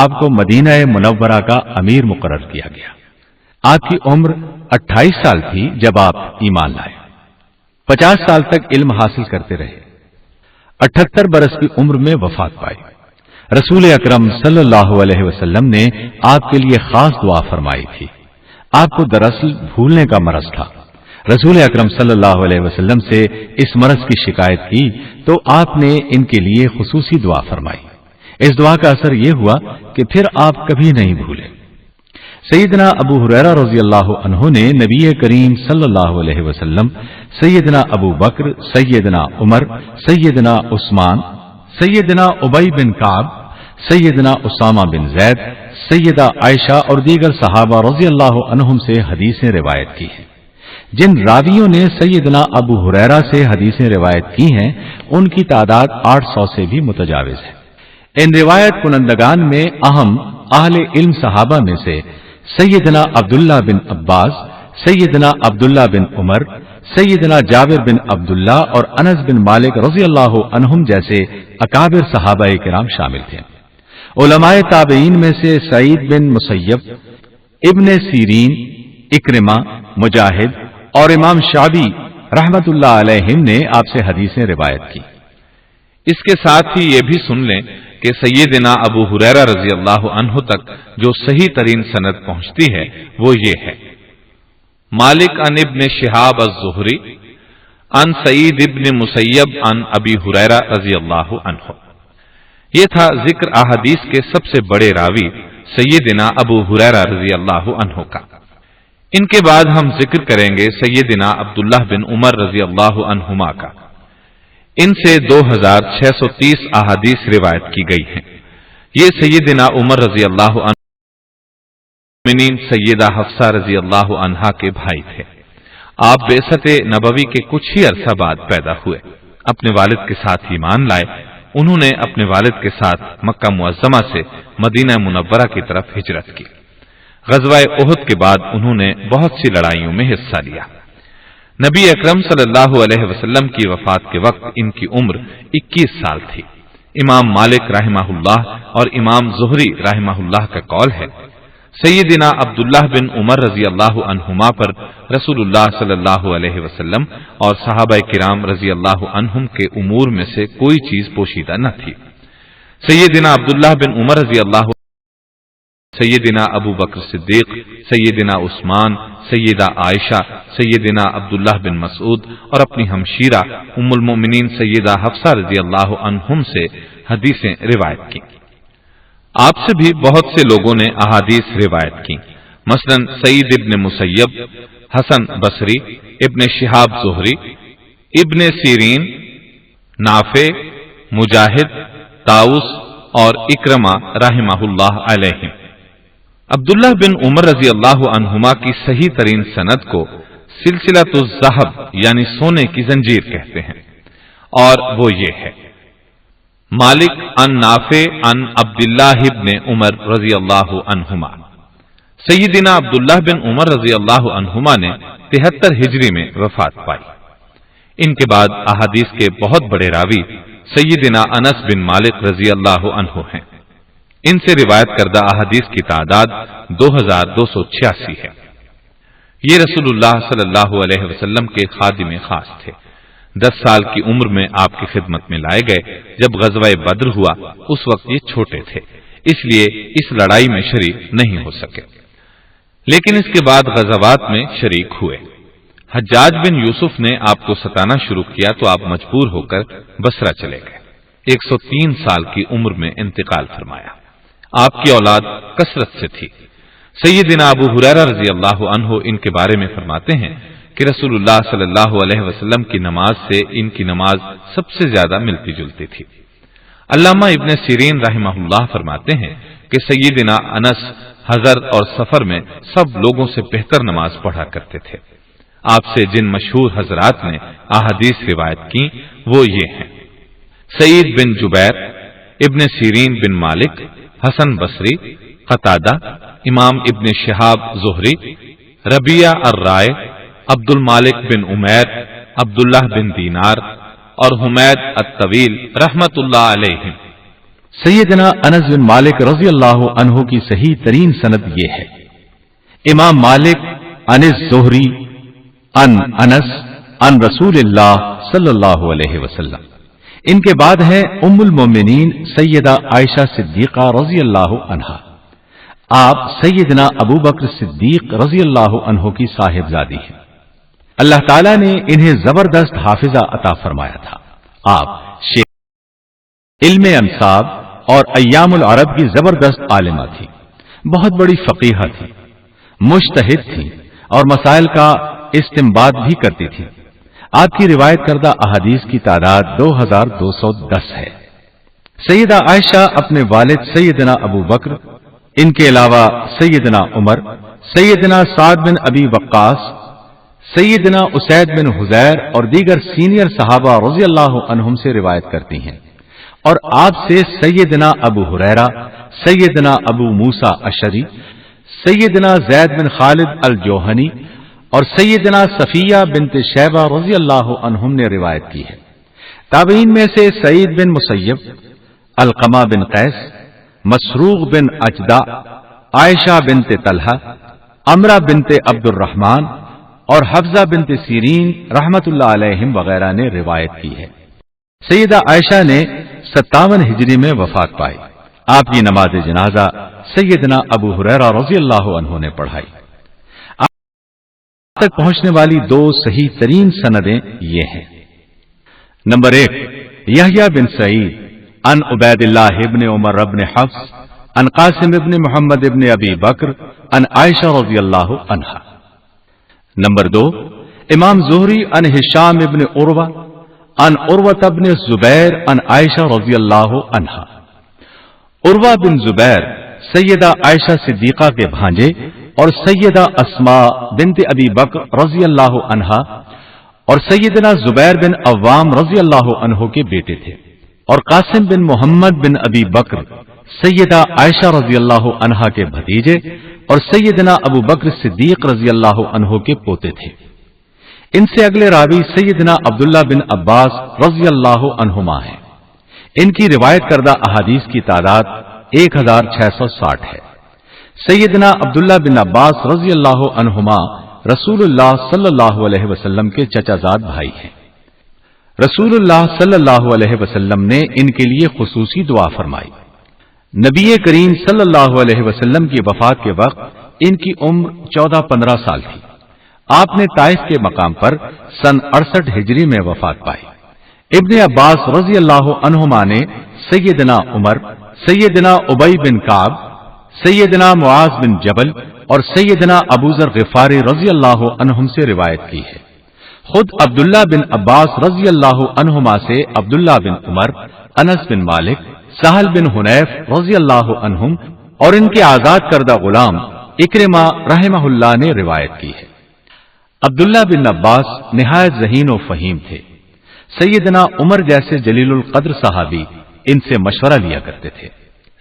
آپ کو مدینہ منورہ کا امیر مقرر کیا گیا۔ آپ کی عمر 28 سال تھی جب آپ ایمان لائے۔ 50 سال تک علم حاصل کرتے رہے۔ 78 برس کی عمر میں وفات پائی۔ رسول اکرم صلی اللہ علیہ وسلم نے آپ کے لیے خاص دعا فرمائی تھی۔ آپ کو دراصل بھولنے کا مرض تھا۔ رسول اکرم صلی اللہ علیہ وسلم سے اس مرض کی شکایت کی تو آپ نے ان کے لیے خصوصی دعا فرمائی۔ اس دعا کا اثر یہ ہوا کہ پھر آپ کبھی نہیں بھولے۔ سیدنا ابو ہریرہ رضی اللہ عنہ نے نبی کریم صلی اللہ علیہ وسلم، سیدنا ابو بکر، سیدنا عمر، سیدنا عثمان، سیدنا ابی بن کعب، سیدنا اسامہ بن زید، سیدہ عائشہ اور دیگر صحابہ رضی اللہ عنہم سے حدیثیں روایت کی ہیں۔ جن راویوں نے سیدنا ابو ہریرہ سے حدیثیں روایت کی ہیں، ان کی تعداد 800 سے بھی متجاوز ہے۔ ان روایت کنندگان میں اہم اہل علم صحابہ میں سے سیدنا عبداللہ بن عباس، سیدنا عبداللہ بن عمر، سیدنا جابر بن عبداللہ اور انس بن مالک رضی اللہ عنہم جیسے اکابر صحابہ کرام شامل تھے۔ علماء تابعین میں سے سعید بن مسیب، ابن سیرین، اکرمہ، مجاہد اور امام شعبی رحمت اللہ علیہم نے آپ سے حدیثیں روایت کی۔ اس کے ساتھ ہی یہ بھی سن لیں کہ سیدنا ابو ہریرہ رضی اللہ عنہ تک جو صحیح ترین سند پہنچتی ہے وہ یہ ہے: مالک عن ابن شہاب الزہری عن سعید ابن مسیب عن ابی ہریرہ رضی اللہ عنہ۔ یہ تھا ذکر احادیث کے سب سے بڑے راوی سیدنا ابو ہریرہ رضی اللہ عنہ کا۔ ان کے بعد ہم ذکر کریں گے سیدنا عبداللہ بن عمر رضی اللہ عنہما کا۔ ان سے 2630 احادیث روایت کی گئی ہیں۔ یہ سیدنا عمر رضی اللہ عنہ سیدہ حفصہ رضی اللہ عنہا کے بھائی تھے۔ آپ بعثت نبوی کے کچھ ہی عرصہ بعد پیدا ہوئے، اپنے والد کے ساتھ ایمان لائے۔ انہوں نے اپنے والد کے ساتھ مکہ معظمہ سے مدینہ منورہ کی طرف ہجرت کی۔ غزوہ احد کے بعد انہوں نے بہت سی لڑائیوں میں حصہ لیا۔ نبی اکرم صلی اللہ علیہ وسلم کی وفات کے وقت ان کی عمر 21 سال تھی۔ امام مالک رحمہ اللہ اور امام زہری رحمہ اللہ کا قول ہے، سیدنا عبداللہ بن عمر رضی اللہ عنہما پر رسول اللہ صلی اللہ علیہ وسلم اور صحابہ کرام رضی اللہ عنہم کے امور میں سے کوئی چیز پوشیدہ نہ تھی۔ سیدنا عبداللہ بن عمر رضی اللہ عنہ، سیدنا ابو بکر صدیق، سیدنا عثمان، سیدہ عائشہ، سیدنا عبداللہ بن مسعود اور اپنی ہمشیرہ ام المؤمنین سیدہ حفصہ رضی اللہ عنہم سے حدیثیں روایت کی۔ آپ سے بھی بہت سے لوگوں نے احادیث روایت کی، مثلا سعید ابن مسیب، حسن بصری، ابن شہاب زہری، ابن سیرین، نافع، مجاہد، طاؤس اور اکرمہ رحمہ اللہ علیہم۔ عبداللہ بن عمر رضی اللہ عنہما کی صحیح ترین سند کو سلسلۃ الذہب یعنی سونے کی زنجیر کہتے ہیں، اور وہ یہ ہے: مالک ان نافع ان عبداللہ بن عمر رضی اللہ عنہما۔ سیدنا عبداللہ بن عمر رضی اللہ عنہما نے 73 ہجری میں وفات پائی۔ ان کے بعد احادیث کے بہت بڑے راوی سیدنا انس بن مالک رضی اللہ عنہ ہیں۔ ان سے روایت کردہ احادیث کی تعداد 2286 ہے۔ یہ رسول اللہ صلی اللہ علیہ وسلم کے خادم خاص تھے۔ 10 سال کی عمر میں آپ کی خدمت میں لائے گئے۔ جب غزوہ بدر ہوا اس وقت یہ چھوٹے تھے، اس لیے اس لڑائی میں شریک نہیں ہو سکے، لیکن اس کے بعد غزوات میں شریک ہوئے۔ حجاج بن یوسف نے آپ کو ستانا شروع کیا تو آپ مجبور ہو کر بصرہ چلے گئے۔ 103 سال کی عمر میں انتقال فرمایا۔ آپ کی اولاد کثرت سے تھی۔ سیدنا ابو ہریرہ رضی اللہ عنہ ان کے بارے میں فرماتے ہیں کہ رسول اللہ صلی اللہ علیہ وسلم کی نماز سے ان کی نماز سب سے زیادہ ملتی جلتی تھی۔ علامہ ابن سیرین رحمہ اللہ فرماتے ہیں کہ سیدنا انس حضر اور سفر میں سب لوگوں سے بہتر نماز پڑھا کرتے تھے۔ آپ سے جن مشہور حضرات نے احادیث روایت کی وہ یہ ہیں: سعید بن جبیر، ابن سیرین بن مالک، حسن بصری، قتادہ، امام ابن شہاب زہری، ربیعہ الرائے، عبد المالک بن عمیر، عبداللہ بن دینار اور حمید الطویل رحمت اللہ علیہم۔ سیدنا انس بن مالک رضی اللہ عنہ کی صحیح ترین سند یہ ہے: امام مالک عن الزہری ان انس ان رسول اللہ صلی اللہ علیہ وسلم۔ ان کے بعد ہے ام المومنین سیدہ عائشہ صدیقہ رضی اللہ عنہا۔ آپ سیدنا ابو بکر صدیق رضی اللہ عنہ کی صاحبزادی ہیں۔ اللہ تعالیٰ نے انہیں زبردست حافظہ عطا فرمایا تھا۔ آپ شیخ علم انصاب اور ایام العرب کی زبردست عالمہ تھی، بہت بڑی فقیہہ تھی، مجتہد تھی اور مسائل کا استنباط بھی کرتی تھی۔ آپ کی روایت کردہ احادیث کی تعداد 2210 ہے۔ سیدہ عائشہ اپنے والد سیدنا ابو بکر، ان کے علاوہ سیدنا عمر، سیدنا سعد بن ابی وقاص، سیدنا اسید بن حذیر اور دیگر سینئر صحابہ رضی اللہ عنہم سے روایت کرتی ہیں، اور آپ سے سیدنا ابو ہریرہ، سیدنا ابو موسیٰ اشعری، سیدنا زید بن خالد الجوہنی اور سیدنا صفیہ بنت شیبہ رضی اللہ عنہم نے روایت کی ہے۔ تابعین میں سے سعید بن مسیب، علقمہ بن قیس، مسروق بن اجدع، عائشہ بنت طلحہ، امرہ بنت عبد الرحمن اور حفصہ بنت سیرین رحمت اللہ علیہم وغیرہ نے روایت کی ہے۔ سیدہ عائشہ نے 57 ہجری میں وفات پائی۔ آپ کی نماز جنازہ سیدنا ابو ہریرہ رضی اللہ عنہ نے پڑھائی۔ تک پہنچنے والی 2 صحیح ترین سندیں یہ ہیں: نمبر 1 یحییٰ بن سعید ان عبید اللہ ابن عمر ابن حفص ان قاسم ابن محمد ابن ابی بکر ان عائشہ رضی اللہ عنہا۔ نمبر 2، امام زہری عن ہشام ابن عروہ عن عروہ بن زبیر عن عائشہ رضی اللہ عنہا۔ عروہ بن زبیر سیدہ عائشہ صدیقہ کے بھانجے اور سیدہ اسماء بنت ابی بکر رضی اللہ عنہا اور سیدنا زبیر بن عوام رضی اللہ عنہ کے بیٹے تھے، اور قاسم بن محمد بن ابی بکر سیدہ عائشہ رضی اللہ عنہا کے بھتیجے اور سیدنا ابو بکر صدیق رضی اللہ عنہ کے پوتے تھے۔ ان سے اگلے راوی سیدنا عبداللہ بن عباس رضی اللہ عنہما ہیں۔ ان کی روایت کردہ احادیث کی تعداد 1660 ہے۔ سیدنا عبداللہ بن عباس رضی اللہ عنہما رسول اللہ صلی اللہ علیہ وسلم کے چچا زاد بھائی ہیں۔ رسول اللہ صلی اللہ علیہ وسلم نے ان کے لیے خصوصی دعا فرمائی۔ نبی کریم صلی اللہ علیہ وسلم کی وفات کے وقت ان کی عمر 14-15 سال تھی۔ آپ نے طائف کے مقام پر سن 68 ہجری میں وفات پائی۔ ابن عباس رضی اللہ عنہما نے سیدنا عمر، سیدنا ابی بن کعب، سیدنا معاذ بن جبل اور سیدنا ابو ذر غفاری رضی اللہ عنہم سے روایت کی ہے۔ خود عبداللہ بن عباس رضی اللہ عنہما سے عبداللہ بن عمر، انس بن مالک، سہل بن حنیف رضی اللہ عنہم اور ان کے آزاد کردہ غلام اکرمہ رحمہ اللہ نے روایت کی ہے۔ عبداللہ بن عباس نہایت ذہین و فہیم تھے۔ سیدنا عمر جیسے جلیل القدر صحابی ان سے مشورہ لیا کرتے تھے۔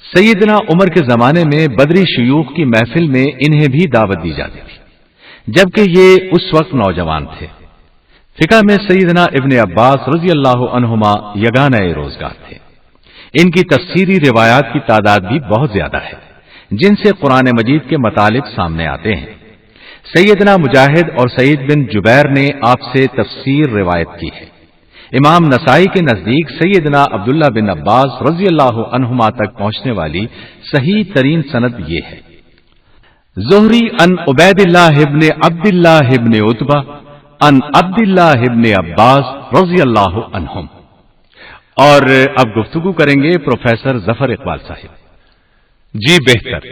سیدنا عمر کے زمانے میں بدری شیوخ کی محفل میں انہیں بھی دعوت دی جاتی تھی، جبکہ یہ اس وقت نوجوان تھے۔ فقہ میں سیدنا ابن عباس رضی اللہ عنہما یگانہ روزگار تھے۔ ان کی تفسیری روایات کی تعداد بھی بہت زیادہ ہے، جن سے قرآن مجید کے مطالب سامنے آتے ہیں۔ سیدنا مجاہد اور سعید بن جبیر نے آپ سے تفسیر روایت کی ہے۔ امام نسائی کے نزدیک سیدنا عبداللہ بن عباس رضی اللہ عنہما تک پہنچنے والی صحیح ترین سند یہ ہے۔ زہری عن عبید اللہ ابن عبداللہ ابن عتبہ عن عبداللہ ابن عباس رضی اللہ عنہم۔ اور اب گفتگو کریں گے پروفیسر ظفر اقبال صاحب۔ جی بہتر۔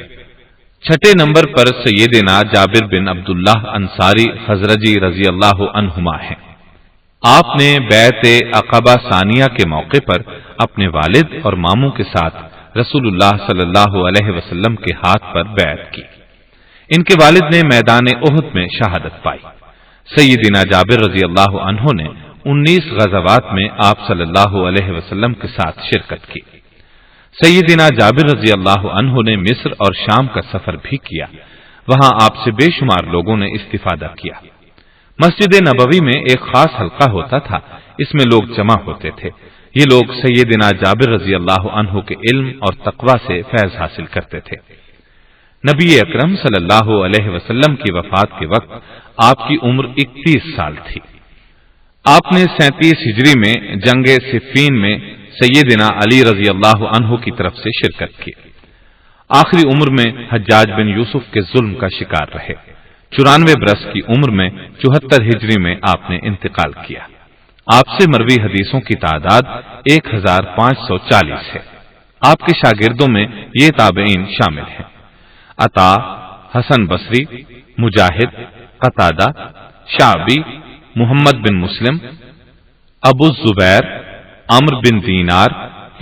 چھٹے نمبر پر سیدنا جابر بن عبداللہ انصاری خزرجی رضی اللہ عنہما ہیں۔ آپ نے بیعت عقبہ ثانیہ کے موقع پر اپنے والد اور ماموں کے ساتھ رسول اللہ صلی اللہ علیہ وسلم کے ہاتھ پر بیعت کی۔ ان کے والد نے میدان احد میں شہادت پائی۔ سیدنا جابر رضی اللہ عنہ نے 19 غزوات میں آپ صلی اللہ علیہ وسلم کے ساتھ شرکت کی۔ سیدنا جابر رضی اللہ عنہ نے مصر اور شام کا سفر بھی کیا۔ وہاں آپ سے بے شمار لوگوں نے استفادہ کیا۔ مسجد نبوی میں ایک خاص حلقہ ہوتا تھا، اس میں لوگ جمع ہوتے تھے۔ یہ لوگ سیدنا جابر رضی اللہ عنہ کے علم اور تقوی سے فیض حاصل کرتے تھے۔ نبی اکرم صلی اللہ علیہ وسلم کی وفات کے وقت آپ کی عمر 31 سال تھی۔ آپ نے 37 ہجری میں جنگ صفین میں سیدنا علی رضی اللہ عنہ کی طرف سے شرکت کی۔ آخری عمر میں حجاج بن یوسف کے ظلم کا شکار رہے۔ 94 برس کی عمر میں 74 ہجری میں آپ نے انتقال کیا۔ آپ سے مروی حدیثوں کی تعداد 1540 ہے۔ آپ کے شاگردوں میں یہ تابعین شامل ہیں: عطا، حسن بصری، مجاہد، قتادہ، شعبی، محمد بن مسلم، ابو الزبیر، عمرو بن دینار،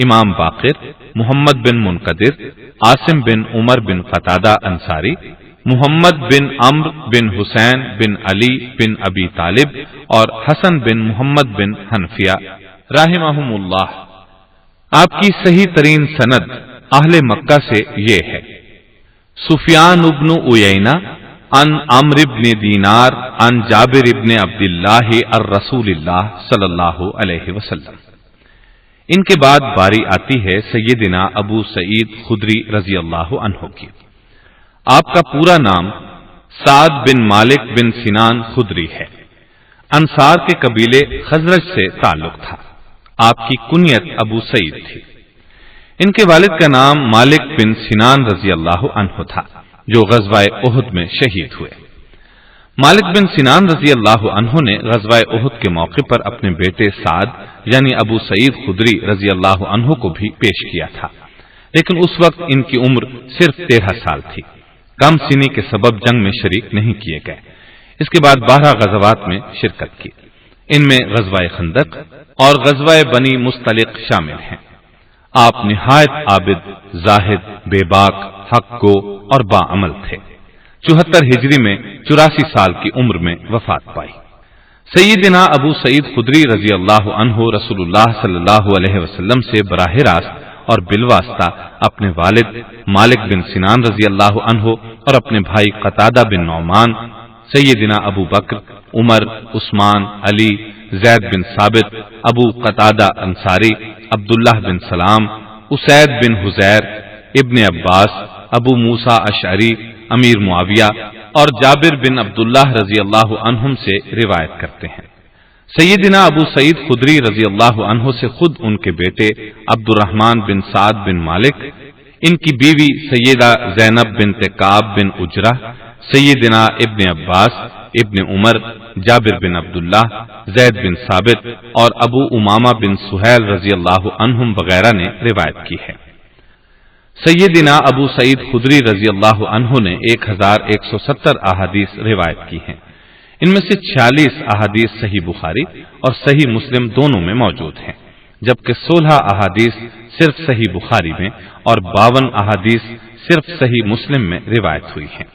امام باقر، محمد بن منقدر، عاصم بن عمر بن قتادہ انصاری، محمد بن عمرو بن حسین بن علی بن ابی طالب اور حسن بن محمد بن حنفیہ رحمہم اللہ۔ آپ کی صحیح ترین سند اہل مکہ سے یہ ہے: سفیان ابن عیینہ عن عمرو بن دینار عن جابر ابن عبداللہ الرسول اللہ صلی اللہ علیہ وسلم۔ ان کے بعد باری آتی ہے سیدنا ابو سعید خدری رضی اللہ عنہ کی۔ آپ کا پورا نام سعد بن مالک بن سنان خدری ہے۔ انصار کے قبیلے خزرج سے تعلق تھا۔ آپ کی کنیت ابو سعید تھی۔ ان کے والد کا نام مالک بن سنان رضی اللہ عنہ تھا، جو غزوہ احد میں شہید ہوئے۔ مالک بن سنان رضی اللہ عنہ نے غزوہ احد کے موقع پر اپنے بیٹے سعد یعنی ابو سعید خدری رضی اللہ عنہ کو بھی پیش کیا تھا، لیکن اس وقت ان کی عمر صرف 13 سال تھی۔ کم سنی کے سبب جنگ میں شریک نہیں کیے گئے۔ اس کے بعد 12 غزوات میں شرکت کی، ان میں غزوہ خندق اور غزوہ بنی مستلق شامل ہیں۔ آپ نہایت عابد، زاہد، بے باک، حق گو اور باعمل تھے۔ 74 ہجری میں 84 سال کی عمر میں وفات پائی۔ سیدنا ابو سعید خدری رضی اللہ عنہ رسول اللہ صلی اللہ علیہ وسلم سے براہ راست اور بالواسطہ اپنے والد مالک بن سنان رضی اللہ عنہ اور اپنے بھائی قتادہ بن نعمان، سیدنا ابو بکر، عمر، عثمان، علی، زید بن ثابت، ابو قتادہ انصاری، عبداللہ بن سلام، اسید بن حزیر، ابن عباس، ابو موسیٰ اشعری، امیر معاویہ اور جابر بن عبداللہ رضی اللہ عنہم سے روایت کرتے ہیں۔ سیدنا ابو سعید خدری رضی اللہ عنہ سے خود ان کے بیٹے عبد الرحمن بن سعد بن مالک، ان کی بیوی سیدہ زینب بنت کعب بن اجرہ، سیدنا ابن عباس، ابن عمر، جابر بن عبداللہ، زید بن ثابت اور ابو امامہ بن سہیل رضی اللہ عنہم وغیرہ نے روایت کی ہے۔ سیدنا ابو سعید خدری رضی اللہ عنہ نے 1170 احادیث روایت کی ہیں، ان میں سے 46 احادیث صحیح بخاری اور صحیح مسلم دونوں میں موجود ہیں، جبکہ 16 احادیث صرف صحیح بخاری میں اور 52 احادیث صرف صحیح مسلم میں روایت ہوئی ہیں۔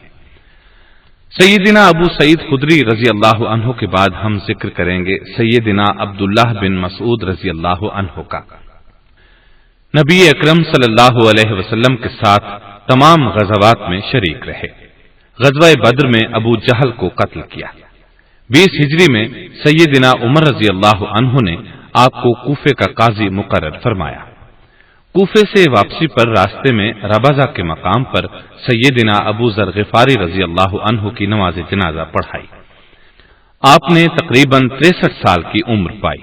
سیدنا ابو سعید خدری رضی اللہ عنہ کے بعد ہم ذکر کریں گے سیدنا عبداللہ بن مسعود رضی اللہ عنہ کا۔ نبی اکرم صلی اللہ علیہ وسلم کے ساتھ تمام غزوات میں شریک رہے۔ غزوہ بدر میں ابو جہل کو قتل کیا۔ 20 ہجری میں سیدنا عمر رضی اللہ عنہ نے آپ کو کوفے کا قاضی مقرر فرمایا۔ کوفے سے واپسی پر راستے میں ربضہ کے مقام پر سیدنا ابو ذر غفاری رضی اللہ عنہ کی نماز جنازہ پڑھائی۔ آپ نے تقریباً 63 سال کی عمر پائی۔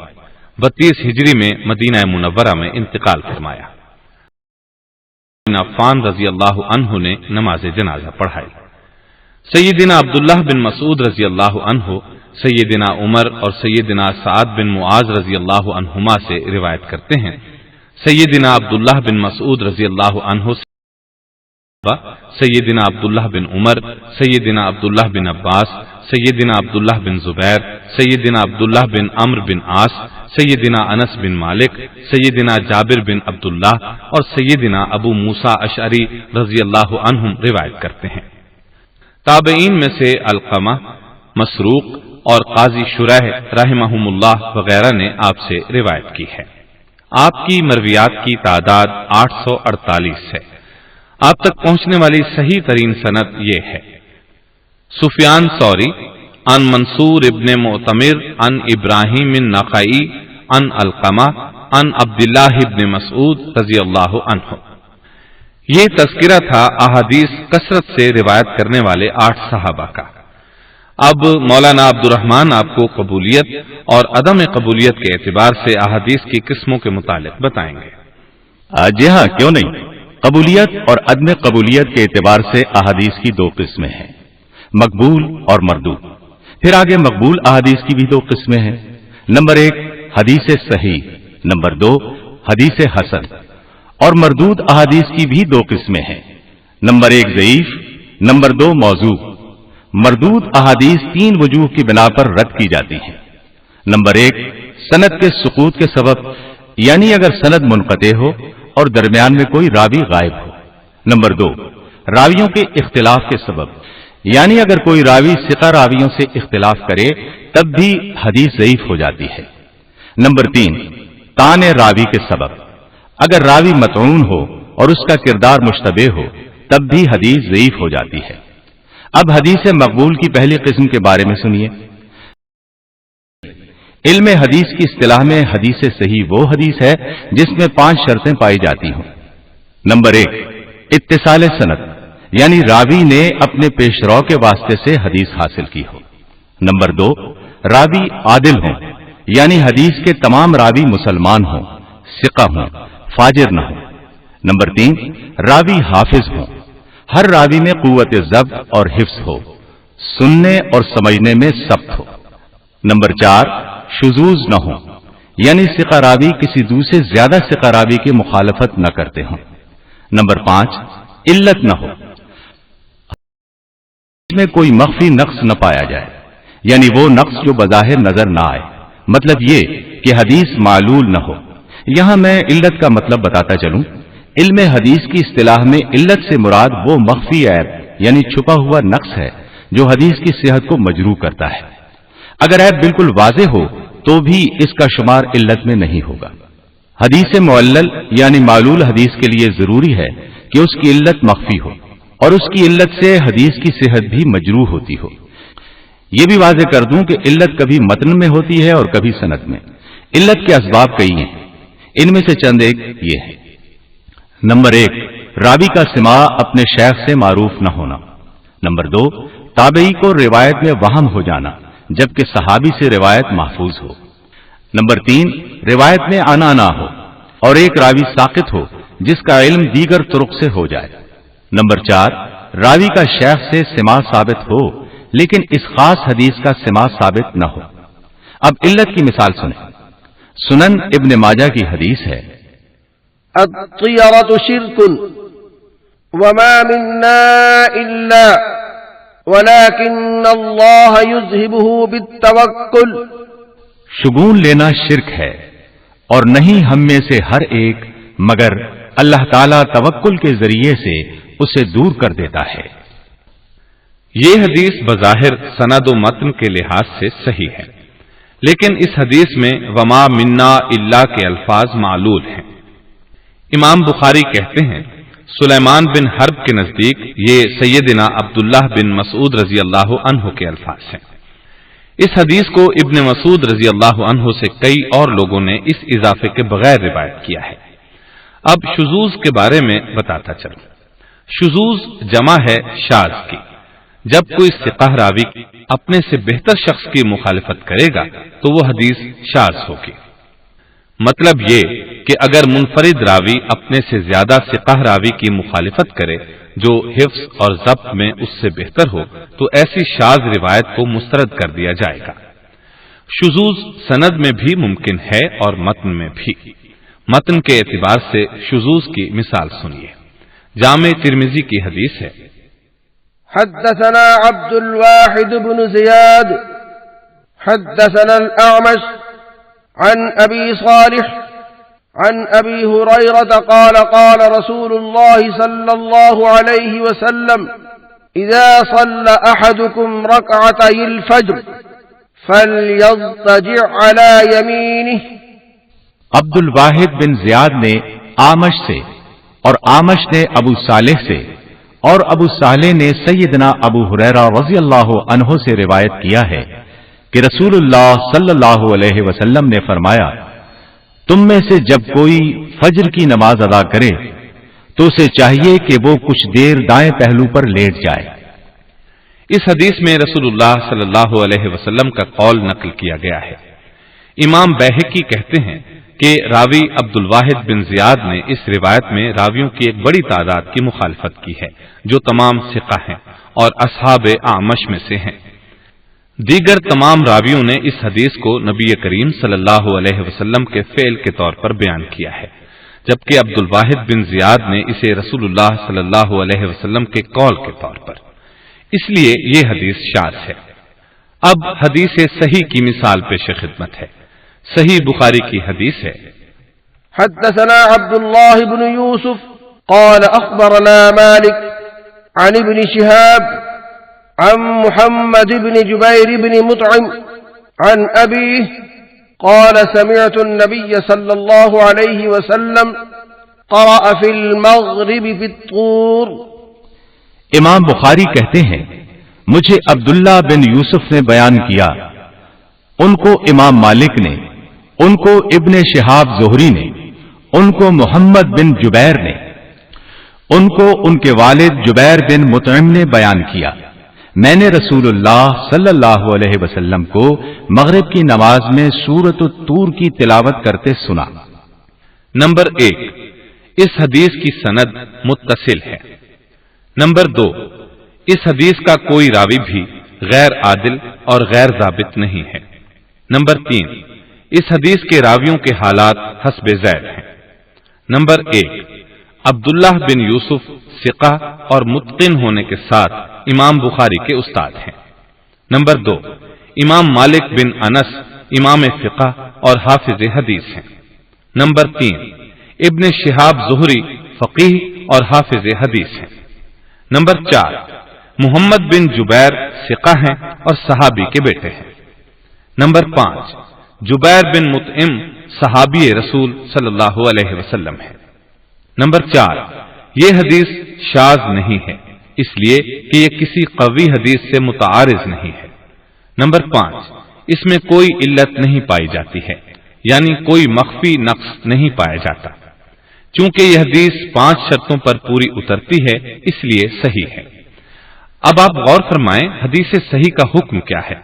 32 ہجری میں مدینہ منورہ میں انتقال فرمایا۔ عفان رضی اللہ عنہ نے نماز جنازہ پڑھائی۔ سیدنا عبداللہ بن مسعود رضی اللہ عنہ سیدنا عمر اور سیدنا سعد بن معاذ رضی اللہ عنہما سے روایت کرتے ہیں۔ سیدنا عبداللہ بن مسعود رضی اللہ عنہ سیدنا عبداللہ بن عمر، سیدنا عبداللہ بن عباس، سیدنا عبداللہ بن زبیر، سیدنا عبداللہ بن عمرو بن عاص، سیدنا انس بن مالک، سیدنا جابر بن عبداللہ اور سیدنا ابو موسیٰ اشعری رضی اللہ عنہم روایت کرتے ہیں۔ تابعین میں سے علقمہ، مسروق اور قاضی شریح رحمہم اللہ وغیرہ نے آپ سے روایت کی ہے۔ آپ کی مرویات کی تعداد 848 ہے۔ آپ تک پہنچنے والی صحیح ترین سند یہ ہے: سفیان ثوری عن منصور ابن معتمر عن ابراہیم النخعی عن علقمہ عن عبداللہ ابن مسعود رضی اللہ عنہ۔ یہ تذکرہ تھا احادیث کثرت سے روایت کرنے والے 8 صحابہ کا۔ اب مولانا عبد الرحمن آپ کو قبولیت اور عدم قبولیت کے اعتبار سے احادیث کی قسموں کے متعلق بتائیں گے۔ جی ہاں، کیوں نہیں۔ قبولیت اور عدم قبولیت کے اعتبار سے احادیث کی 2 قسمیں ہیں، مقبول اور مردود۔ پھر آگے مقبول احادیث کی بھی 2 قسمیں ہیں۔ نمبر 1 حدیث صحیح، نمبر 2 حدیث حسن۔ اور مردود احادیث کی بھی 2 قسمیں ہیں، نمبر 1 ضعیف، نمبر 2 موضوع۔ مردود احادیث 3 وجوہ کی بنا پر رد کی جاتی ہیں۔ نمبر 1 سند کے سقوط کے سبب، یعنی اگر سند منقطع ہو اور درمیان میں کوئی راوی غائب ہو۔ نمبر 2 راویوں کے اختلاف کے سبب، یعنی اگر کوئی راوی ثقہ راویوں سے اختلاف کرے تب بھی حدیث ضعیف ہو جاتی ہے۔ نمبر 3 طعن راوی کے سبب، اگر راوی مطعون ہو اور اس کا کردار مشتبہ ہو تب بھی حدیث ضعیف ہو جاتی ہے۔ اب حدیث مقبول کی پہلی قسم کے بارے میں سنیے۔ علم حدیث کی اصطلاح میں حدیث صحیح وہ حدیث ہے جس میں 5 شرطیں پائی جاتی ہوں۔ نمبر 1 اتصال سند، یعنی راوی نے اپنے پیشرو کے واسطے سے حدیث حاصل کی ہو۔ نمبر 2 راوی عادل ہوں، یعنی حدیث کے تمام راوی مسلمان ہوں، ثقہ ہوں، فاجر نہ ہوں۔ نمبر 3 راوی حافظ ہوں، ہر راوی میں قوت ضبط اور حفظ ہو، سننے اور سمجھنے میں ثبت ہو۔ نمبر 4 شذوذ نہ ہو، یعنی ثقہ راوی کسی دوسرے زیادہ ثقہ راوی کی مخالفت نہ کرتے ہوں۔ نمبر 5 علت نہ ہو، اس میں کوئی مخفی نقص نہ پایا جائے۔ یعنی وہ نقص جو بظاہر نظر نہ آئے، مطلب یہ کہ حدیث معلول نہ ہو۔ یہاں میں علت کا مطلب بتاتا چلوں۔ علم حدیث کی اصطلاح میں علت سے مراد وہ مخفی عیب یعنی چھپا ہوا نقص ہے جو حدیث کی صحت کو مجروح کرتا ہے۔ اگر عیب بالکل واضح ہو تو بھی اس کا شمار علت میں نہیں ہوگا۔ حدیث معلل یعنی معلول حدیث کے لیے ضروری ہے کہ اس کی علت مخفی ہو اور اس کی علت سے حدیث کی صحت بھی مجروح ہوتی ہو۔ یہ بھی واضح کر دوں کہ علت کبھی متن میں ہوتی ہے اور کبھی سند میں۔ علت کے اسباب کئی ہیں، ان میں سے چند ایک یہ ہے۔ نمبر 1، راوی کا سماع اپنے شیخ سے معروف نہ ہونا۔ نمبر 2، تابعی کو روایت میں وہم ہو جانا جبکہ صحابی سے روایت محفوظ ہو۔ نمبر 3، روایت میں آنا نہ ہو اور ایک راوی ساقط ہو جس کا علم دیگر طرق سے ہو جائے۔ نمبر 4، راوی کا شیخ سے سماع ثابت ہو لیکن اس خاص حدیث کا سماع ثابت نہ ہو۔ اب علت کی مثال سنیں۔ سنن ابن ماجہ کی حدیث ہے، الطیرۃ شرک وما منا الا ولكن اللہ یذہبہ بالتوکل۔ شگون لینا شرک ہے اور نہیں ہم میں سے ہر ایک مگر اللہ تعالی توکل کے ذریعے سے اسے دور کر دیتا ہے۔ یہ حدیث بظاہر سند و متن کے لحاظ سے صحیح ہے، لیکن اس حدیث میں وما منا الا کے الفاظ معلول ہیں۔ امام بخاری کہتے ہیں سلیمان بن حرب کے نزدیک یہ سیدنا عبداللہ بن مسعود رضی اللہ عنہ کے الفاظ ہیں۔ اس حدیث کو ابن مسعود رضی اللہ عنہ سے کئی اور لوگوں نے اس اضافے کے بغیر روایت کیا ہے۔ اب شذوذ کے بارے میں بتاتا چلوں۔ شذوذ جمع ہے شاذ کی۔ جب کوئی ثقہ راوی اپنے سے بہتر شخص کی مخالفت کرے گا تو وہ حدیث شاذ ہوگی۔ مطلب یہ کہ اگر منفرد راوی اپنے سے زیادہ ثقہ راوی کی مخالفت کرے جو حفظ اور ضبط میں اس سے بہتر ہو تو ایسی شاذ روایت کو مسترد کر دیا جائے گا۔ شذوذ سند میں بھی ممکن ہے اور متن میں بھی۔ متن کے اعتبار سے شذوذ کی مثال سنیے۔ جامع ترمذی کی حدیث ہے، حدثنا عبد الواحد بن زياد حدثنا الأعمش عن أبي صالح عن أبي هريرة قال قال رسول الله صلى الله عليه وسلم إذا صلى أحدكم ركعتي الفجر فليضطجع على يمينه۔ عبد الواحد بن زیاد نے آمش سے اور آمش نے ابو صالح سے اور ابو صالح نے سیدنا ابو ہریرہ رضی اللہ عنہ سے روایت کیا ہے کہ رسول اللہ صلی اللہ علیہ وسلم نے فرمایا، تم میں سے جب کوئی فجر کی نماز ادا کرے تو اسے چاہیے کہ وہ کچھ دیر دائیں پہلو پر لیٹ جائے۔ اس حدیث میں رسول اللہ صلی اللہ علیہ وسلم کا قول نقل کیا گیا ہے۔ امام بیہقی کہتے ہیں کہ راوی عبد الواحد بن زیاد نے اس روایت میں راویوں کی ایک بڑی تعداد کی مخالفت کی ہے جو تمام ثقہ ہیں اور اصحاب اعمش میں سے ہیں۔ دیگر تمام راویوں نے اس حدیث کو نبی کریم صلی اللہ علیہ وسلم کے فعل کے طور پر بیان کیا ہے، جبکہ عبد الواحد بن زیاد نے اسے رسول اللہ صلی اللہ علیہ وسلم کے قول کے طور پر، اس لیے یہ حدیث شاذ ہے۔ اب حدیث صحیح کی مثال پیش خدمت ہے۔ صحیح بخاری کی حدیث ہے، حدثنا عبد الله بن يوسف قال أخبرنا مالك عن ابن شهاب عن محمد بن جبير بن مطعم عن أبيه قال سمعت النبي صلى الله عليه وسلم قرأ في المغرب في الطور۔ امام بخاری کہتے ہیں مجھے عبداللہ بن یوسف نے بیان کیا، ان کو امام مالک نے، ان کو ابن شہاب زہری نے، ان کو محمد بن جبیر نے، ان کو ان کے والد جبیر بن مطعم نے بیان کیا، میں نے رسول اللہ صلی اللہ علیہ وسلم کو مغرب کی نماز میں سورۃ الطور کی تلاوت کرتے سنا۔ نمبر 1، اس حدیث کی سند متصل ہے۔ نمبر 2، اس حدیث کا کوئی راوی بھی غیر عادل اور غیر ضابط نہیں ہے۔ نمبر 3، اس حدیث کے راویوں کے حالات حسب ذیل ہیں۔ نمبر 1، عبداللہ بن یوسف ثقہ اور متقن ہونے کے ساتھ امام بخاری کے استاد ہیں۔ نمبر 2، امام مالک بن انس امام فقہ اور حافظ حدیث ہیں۔ نمبر 3، ابن شہاب زہری فقیہ اور حافظ حدیث ہیں۔ نمبر 4، محمد بن جبیر ثقہ ہیں اور صحابی کے بیٹے ہیں۔ نمبر 5، جبیر بن مطعم صحابی رسول صلی اللہ علیہ وسلم ہے۔ نمبر 4، یہ حدیث شاذ نہیں ہے، اس لیے کہ یہ کسی قوی حدیث سے متعارض نہیں ہے۔ نمبر 5، اس میں کوئی علت نہیں پائی جاتی ہے، یعنی کوئی مخفی نقص نہیں پایا جاتا۔ چونکہ یہ حدیث 5 شرطوں پر پوری اترتی ہے، اس لیے صحیح ہے۔ اب آپ غور فرمائیں، حدیث صحیح کا حکم کیا ہے؟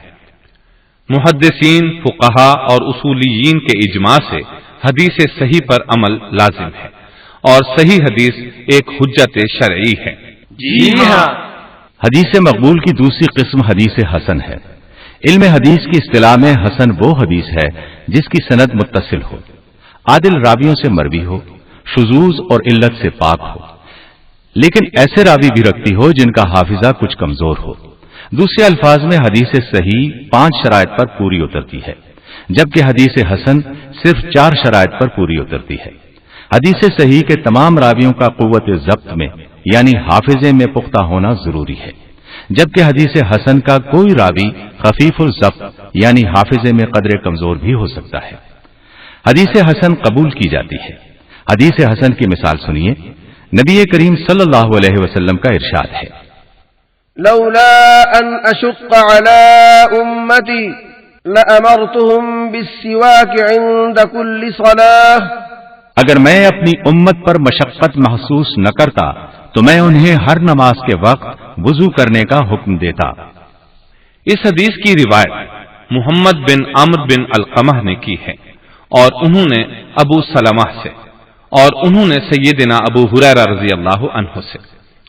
محدثین، فقہا اور اصولیین کے اجماع سے حدیث صحیح پر عمل لازم ہے، اور صحیح حدیث ایک حجت شرعی ہے۔ جی ہاں۔ حدیث مقبول کی دوسری قسم حدیث حسن ہے۔ علم حدیث کی اصطلاح میں حسن وہ حدیث ہے جس کی سند متصل ہو، عادل راویوں سے مروی ہو، شذوذ اور علت سے پاک ہو، لیکن ایسے راوی بھی رکھتی ہو جن کا حافظہ کچھ کمزور ہو۔ دوسرے الفاظ میں حدیث صحیح 5 شرائط پر پوری اترتی ہے، جبکہ حدیث حسن صرف 4 شرائط پر پوری اترتی ہے۔ حدیث صحیح کے تمام راویوں کا قوت ضبط میں یعنی حافظے میں پختہ ہونا ضروری ہے، جبکہ حدیث حسن کا کوئی راوی خفیف الضبط یعنی حافظے میں قدر کمزور بھی ہو سکتا ہے۔ حدیث حسن قبول کی جاتی ہے۔ حدیث حسن کی مثال سنیے، نبی کریم صلی اللہ علیہ وسلم کا ارشاد ہے، لولا ان اشق على امتی لامرتهم بالسواک عند كل صلاة، اگر میں اپنی امت پر مشقت محسوس نہ کرتا تو میں انہیں ہر نماز کے وقت وضو کرنے کا حکم دیتا۔ اس حدیث کی روایت محمد بن عمرو بن علقمہ نے کی ہے، اور انہوں نے ابو سلمہ سے، اور انہوں نے سیدنا ابو ہریرہ رضی اللہ عنہ سے،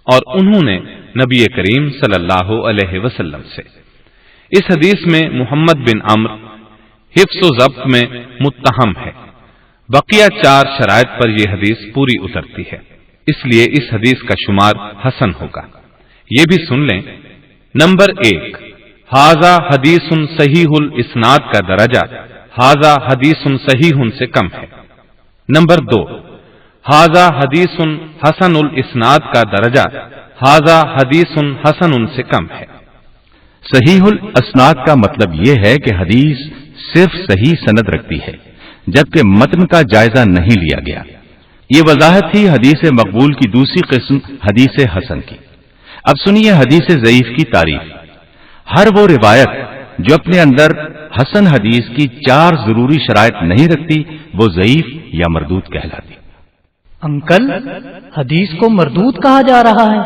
اور انہوں نے نبی کریم صلی اللہ علیہ وسلم سے۔ اس حدیث میں محمد بن عمرو حفظ و ضبط میں متہم ہے۔ بقیہ 4 شرائط پر یہ حدیث پوری اترتی ہے، اس لیے اس حدیث کا شمار حسن ہوگا۔ یہ بھی سن لیں، نمبر 1، ھذا حدیث صحیح الاسناد کا درجہ ھذا حدیث صحیح سے کم ہے۔ نمبر 2، ھذا حدیث حسن الاسناد کا درجہ ھذا حدیث حسن سے کم ہے۔ صحیح الاسناد کا مطلب یہ ہے کہ حدیث صرف صحیح سند رکھتی ہے، جبکہ متن کا جائزہ نہیں لیا گیا۔ یہ وضاحت تھی حدیث مقبول کی دوسری قسم حدیث حسن کی۔ اب سنیے حدیث ضعیف کی تعریف۔ ہر وہ روایت جو اپنے اندر حسن حدیث کی 4 ضروری شرائط نہیں رکھتی وہ ضعیف یا مردود کہلاتی۔ انکل، حدیث کو مردود کہا جا رہا ہے؟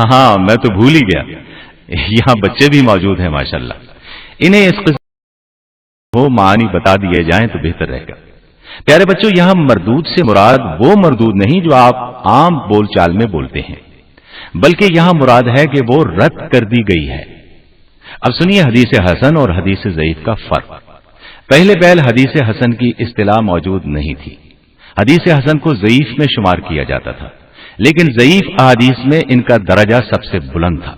ہاں میں تو بھول ہی گیا، یہاں بچے بھی موجود ہیں ماشاءاللہ، انہیں اس قسم وہ معانی بتا دیے جائیں تو بہتر رہے گا۔ پیارے بچوں، یہاں مردود سے مراد وہ مردود نہیں جو آپ عام بول چال میں بولتے ہیں، بلکہ یہاں مراد ہے کہ وہ رد کر دی گئی ہے۔ اب سنیے حدیث حسن اور حدیث ضعیف کا فرق۔ پہلے پہل حدیث حسن کی اصطلاح موجود نہیں تھی، حدیث حسن کو ضعیف میں شمار کیا جاتا تھا، لیکن ضعیف احادیث میں ان کا درجہ سب سے بلند تھا،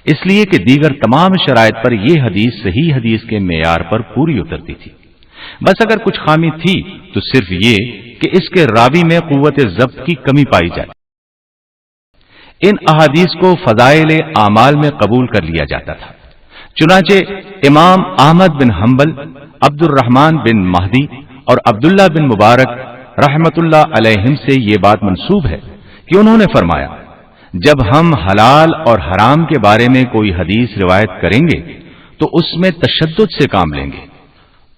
اس لیے کہ دیگر تمام شرائط پر یہ حدیث صحیح حدیث کے معیار پر پوری اترتی تھی۔ بس اگر کچھ خامی تھی تو صرف یہ کہ اس کے راوی میں قوت ضبط کی کمی پائی جائے۔ ان احادیث کو فضائل اعمال میں قبول کر لیا جاتا تھا، چنانچہ امام احمد بن حنبل، عبد الرحمن بن مہدی اور عبداللہ بن مبارک رحمت اللہ علیہم سے یہ بات منسوب ہے کہ انہوں نے فرمایا، جب ہم حلال اور حرام کے بارے میں کوئی حدیث روایت کریں گے تو اس میں تشدد سے کام لیں گے،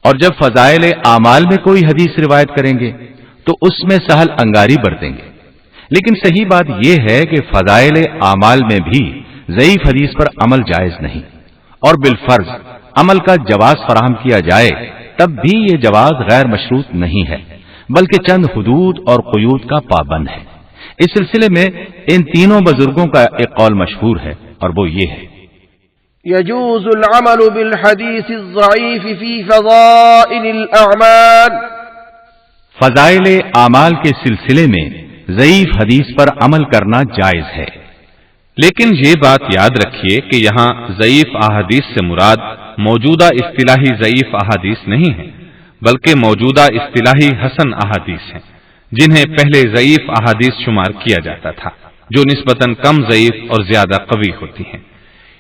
اور جب فضائل اعمال میں کوئی حدیث روایت کریں گے تو اس میں سہل انگاری برتیں گے۔ لیکن صحیح بات یہ ہے کہ فضائل اعمال میں بھی ضعیف حدیث پر عمل جائز نہیں، اور بالفرض عمل کا جواز فراہم کیا جائے تب بھی یہ جواز غیر مشروط نہیں ہے، بلکہ چند حدود اور قیود کا پابند ہے۔ اس سلسلے میں ان تینوں بزرگوں کا ایک قول مشہور ہے، اور وہ یہ ہے، يجوز العمل بالحديث الضعيف في فضائل الأعمال، فضائل اعمال کے سلسلے میں ضعیف حدیث پر عمل کرنا جائز ہے۔ لیکن یہ بات یاد رکھیے کہ یہاں ضعیف احادیث سے مراد موجودہ اصطلاحی ضعیف احادیث نہیں ہے، بلکہ موجودہ اصطلاحی حسن احادیث ہیں، جنہیں پہلے ضعیف احادیث شمار کیا جاتا تھا، جو نسبتاً کم ضعیف اور زیادہ قوی ہوتی ہیں۔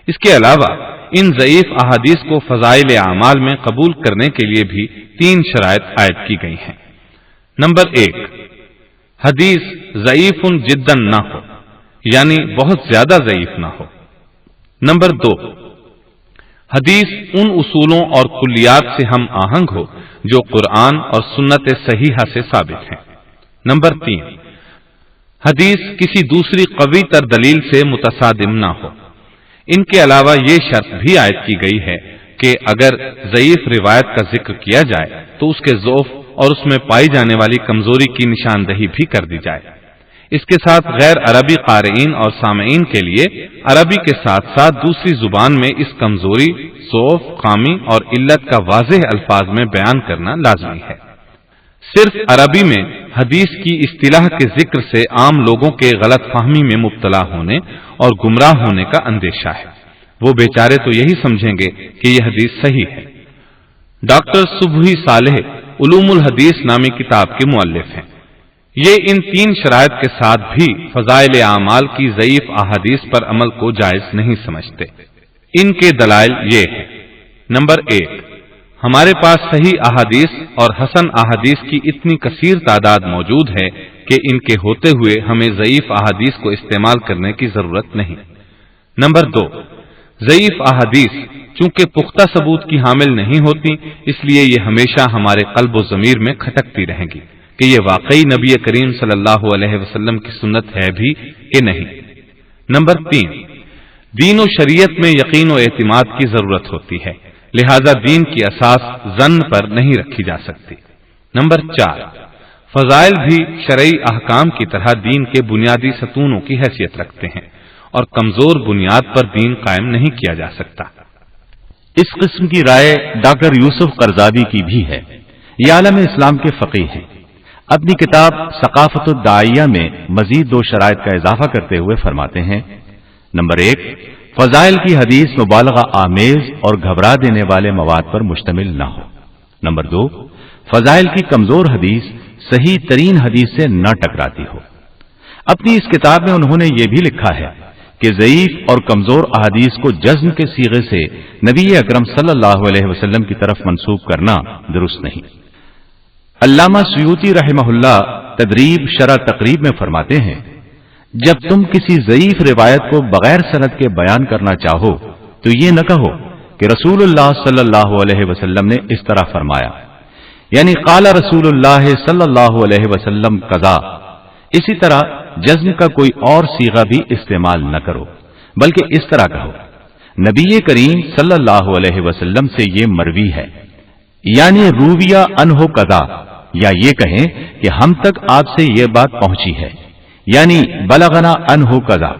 اس کے علاوہ ان ضعیف احادیث کو فضائل اعمال میں قبول کرنے کے لیے بھی 3 شرائط عائد کی گئی ہیں۔ نمبر 1، حدیث ضعیف جداً نہ ہو، یعنی بہت زیادہ ضعیف نہ ہو۔ نمبر 2، حدیث ان اصولوں اور کلیات سے ہم آہنگ ہو جو قرآن اور سنت صحیحہ سے ثابت ہیں۔ نمبر 3، حدیث کسی دوسری قوی تر دلیل سے متصادم نہ ہو۔ ان کے علاوہ یہ شرط بھی عائد کی گئی ہے کہ اگر ضعیف روایت کا ذکر کیا جائے تو اس کے ضعف اور اس میں پائی جانے والی کمزوری کی نشاندہی بھی کر دی جائے۔ اس کے ساتھ غیر عربی قارئین اور سامعین کے لیے عربی کے ساتھ ساتھ دوسری زبان میں اس کمزوری، ضعف، خامی اور علت کا واضح الفاظ میں بیان کرنا لازمی ہے۔ صرف عربی میں حدیث کی اصطلاح کے ذکر سے عام لوگوں کے غلط فہمی میں مبتلا ہونے اور گمراہ ہونے کا اندیشہ ہے۔ وہ بیچارے تو یہی سمجھیں گے کہ یہ حدیث صحیح ہے۔ ڈاکٹر صبحی صالح علوم الحدیث نامی کتاب کے مؤلف ہیں۔ یہ ان 3 شرائط کے ساتھ بھی فضائل اعمال کی ضعیف احادیث پر عمل کو جائز نہیں سمجھتے۔ ان کے دلائل یہ ہیں۔ نمبر 1، ہمارے پاس صحیح احادیث اور حسن احادیث کی اتنی کثیر تعداد موجود ہے کہ ان کے ہوتے ہوئے ہمیں ضعیف احادیث کو استعمال کرنے کی ضرورت نہیں۔ نمبر 2، ضعیف احادیث چونکہ پختہ ثبوت کی حامل نہیں ہوتی، اس لیے یہ ہمیشہ ہمارے قلب و ضمیر میں کھٹکتی رہیں گی کہ یہ واقعی نبی کریم صلی اللہ علیہ وسلم کی سنت ہے بھی کہ نہیں۔ نمبر 3، دین و شریعت میں یقین و اعتماد کی ضرورت ہوتی ہے، لہذا دین کی اساس ظن پر نہیں رکھی جا سکتی۔ نمبر 4، فضائل بھی شرعی احکام کی طرح دین کے بنیادی ستونوں کی حیثیت رکھتے ہیں اور کمزور بنیاد پر دین قائم نہیں کیا جا سکتا۔ اس قسم کی رائے ڈاکٹر یوسف قرضاوی کی بھی ہے۔ یہ عالم اسلام کے فقیہ ہیں۔ اپنی کتاب ثقافت الداعیہ میں مزید 2 شرائط کا اضافہ کرتے ہوئے فرماتے ہیں۔ نمبر 1، فضائل کی حدیث مبالغہ آمیز اور گھبرا دینے والے مواد پر مشتمل نہ ہو۔ نمبر 2، فضائل کی کمزور حدیث صحیح ترین حدیث سے نہ ٹکراتی ہو۔ اپنی اس کتاب میں انہوں نے یہ بھی لکھا ہے کہ ضعیف اور کمزور احادیث کو جزم کے صیغے سے نبی اکرم صلی اللہ علیہ وسلم کی طرف منسوب کرنا درست نہیں۔ علامہ سیوطی رحمہ اللہ تدریب شرح تقریب میں فرماتے ہیں، جب تم کسی ضعیف روایت کو بغیر سند کے بیان کرنا چاہو تو یہ نہ کہو کہ رسول اللہ صلی اللہ علیہ وسلم نے اس طرح فرمایا، یعنی قال رسول اللہ صلی اللہ علیہ وسلم قضا۔ اسی طرح جزم کا کوئی اور صیغہ بھی استعمال نہ کرو، بلکہ اس طرح کہو، نبی کریم صلی اللہ علیہ وسلم سے یہ مروی ہے، یعنی رویہ عنہ قضا، یا یہ کہیں کہ ہم تک آپ سے یہ بات پہنچی ہے، یعنی بلغنا عنہ قضا،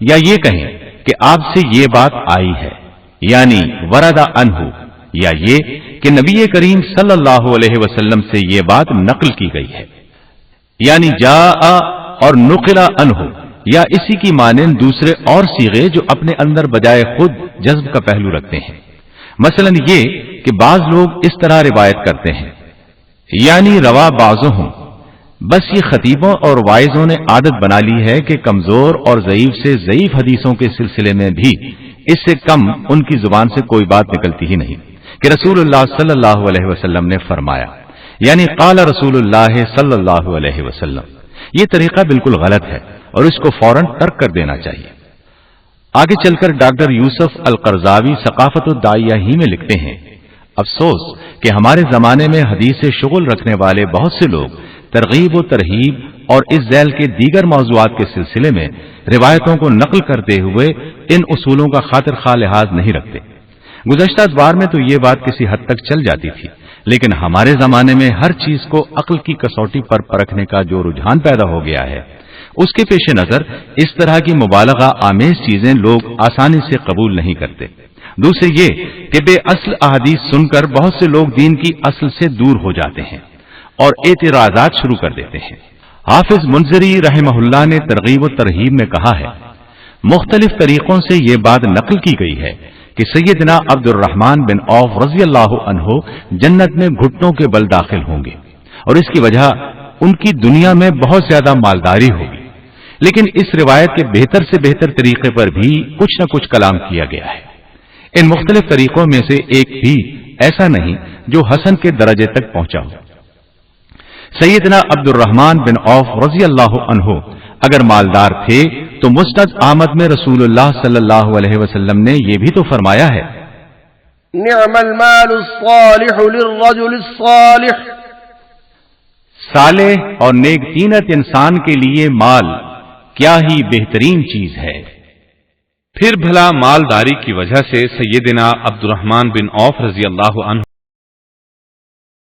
یا یہ کہیں کہ آپ سے یہ بات آئی ہے، یعنی ورد عنہ، یا یہ کہ نبی کریم صلی اللہ علیہ وسلم سے یہ بات نقل کی گئی ہے، یعنی جاء اور نقل عنہ، یا اسی کی مانند دوسرے اور صیغے جو اپنے اندر بجائے خود جذب کا پہلو رکھتے ہیں۔ مثلا یہ کہ بعض لوگ اس طرح روایت کرتے ہیں، یعنی روا بعضهم، بس یہ خطیبوں اور واعظوں نے عادت بنا لی ہے کہ کمزور اور ضعیف سے ضعیف حدیثوں کے سلسلے میں بھی اس سے کم ان کی زبان سے کوئی بات نکلتی ہی نہیں کہ رسول اللہ صلی اللہ علیہ وسلم نے فرمایا، یعنی قال رسول اللہ صلی اللہ علیہ وسلم۔ یہ طریقہ بالکل غلط ہے اور اس کو فوراً ترک کر دینا چاہیے۔ آگے چل کر ڈاکٹر یوسف القرضاوی ثقافت الداعیہ ہی میں لکھتے ہیں، افسوس کہ ہمارے زمانے میں حدیث سے شغل رکھنے والے بہت سے لوگ ترغیب و ترہیب اور اس ذیل کے دیگر موضوعات کے سلسلے میں روایتوں کو نقل کرتے ہوئے ان اصولوں کا خاطر خواہ لحاظ نہیں رکھتے۔ گزشتہ ادوار میں تو یہ بات کسی حد تک چل جاتی تھی، لیکن ہمارے زمانے میں ہر چیز کو عقل کی کسوٹی پر پرکھنے کا جو رجحان پیدا ہو گیا ہے، اس کے پیش نظر اس طرح کی مبالغہ آمیز چیزیں لوگ آسانی سے قبول نہیں کرتے۔ دوسرے یہ کہ بے اصل احادیث سن کر بہت سے لوگ دین کی اصل سے دور ہو جاتے ہیں اور اعتراضات شروع کر دیتے ہیں۔ حافظ منذری رحمہ اللہ نے ترغیب و ترہیب میں کہا ہے، مختلف طریقوں سے یہ بات نقل کی گئی ہے کہ سیدنا عبد الرحمن بن عوف رضی اللہ عنہ جنت میں گھٹنوں کے بل داخل ہوں گے، اور اس کی وجہ ان کی دنیا میں بہت زیادہ مالداری ہوگی، لیکن اس روایت کے بہتر سے بہتر طریقے پر بھی کچھ نہ کچھ کلام کیا گیا ہے۔ ان مختلف طریقوں میں سے ایک بھی ایسا نہیں جو حسن کے درجے تک پہنچا ہو۔ سیدنا عبد الرحمن بن عوف رضی اللہ عنہ اگر مالدار تھے تو مسند احمد میں رسول اللہ صلی اللہ علیہ وسلم نے یہ بھی تو فرمایا ہے، نعم المال الصالح للرجل الصالح، صالح اور نیک تینت انسان کے لیے مال کیا ہی بہترین چیز ہے۔ پھر بھلا مالداری کی وجہ سے سیدنا عبد الرحمن بن عوف رضی اللہ عنہ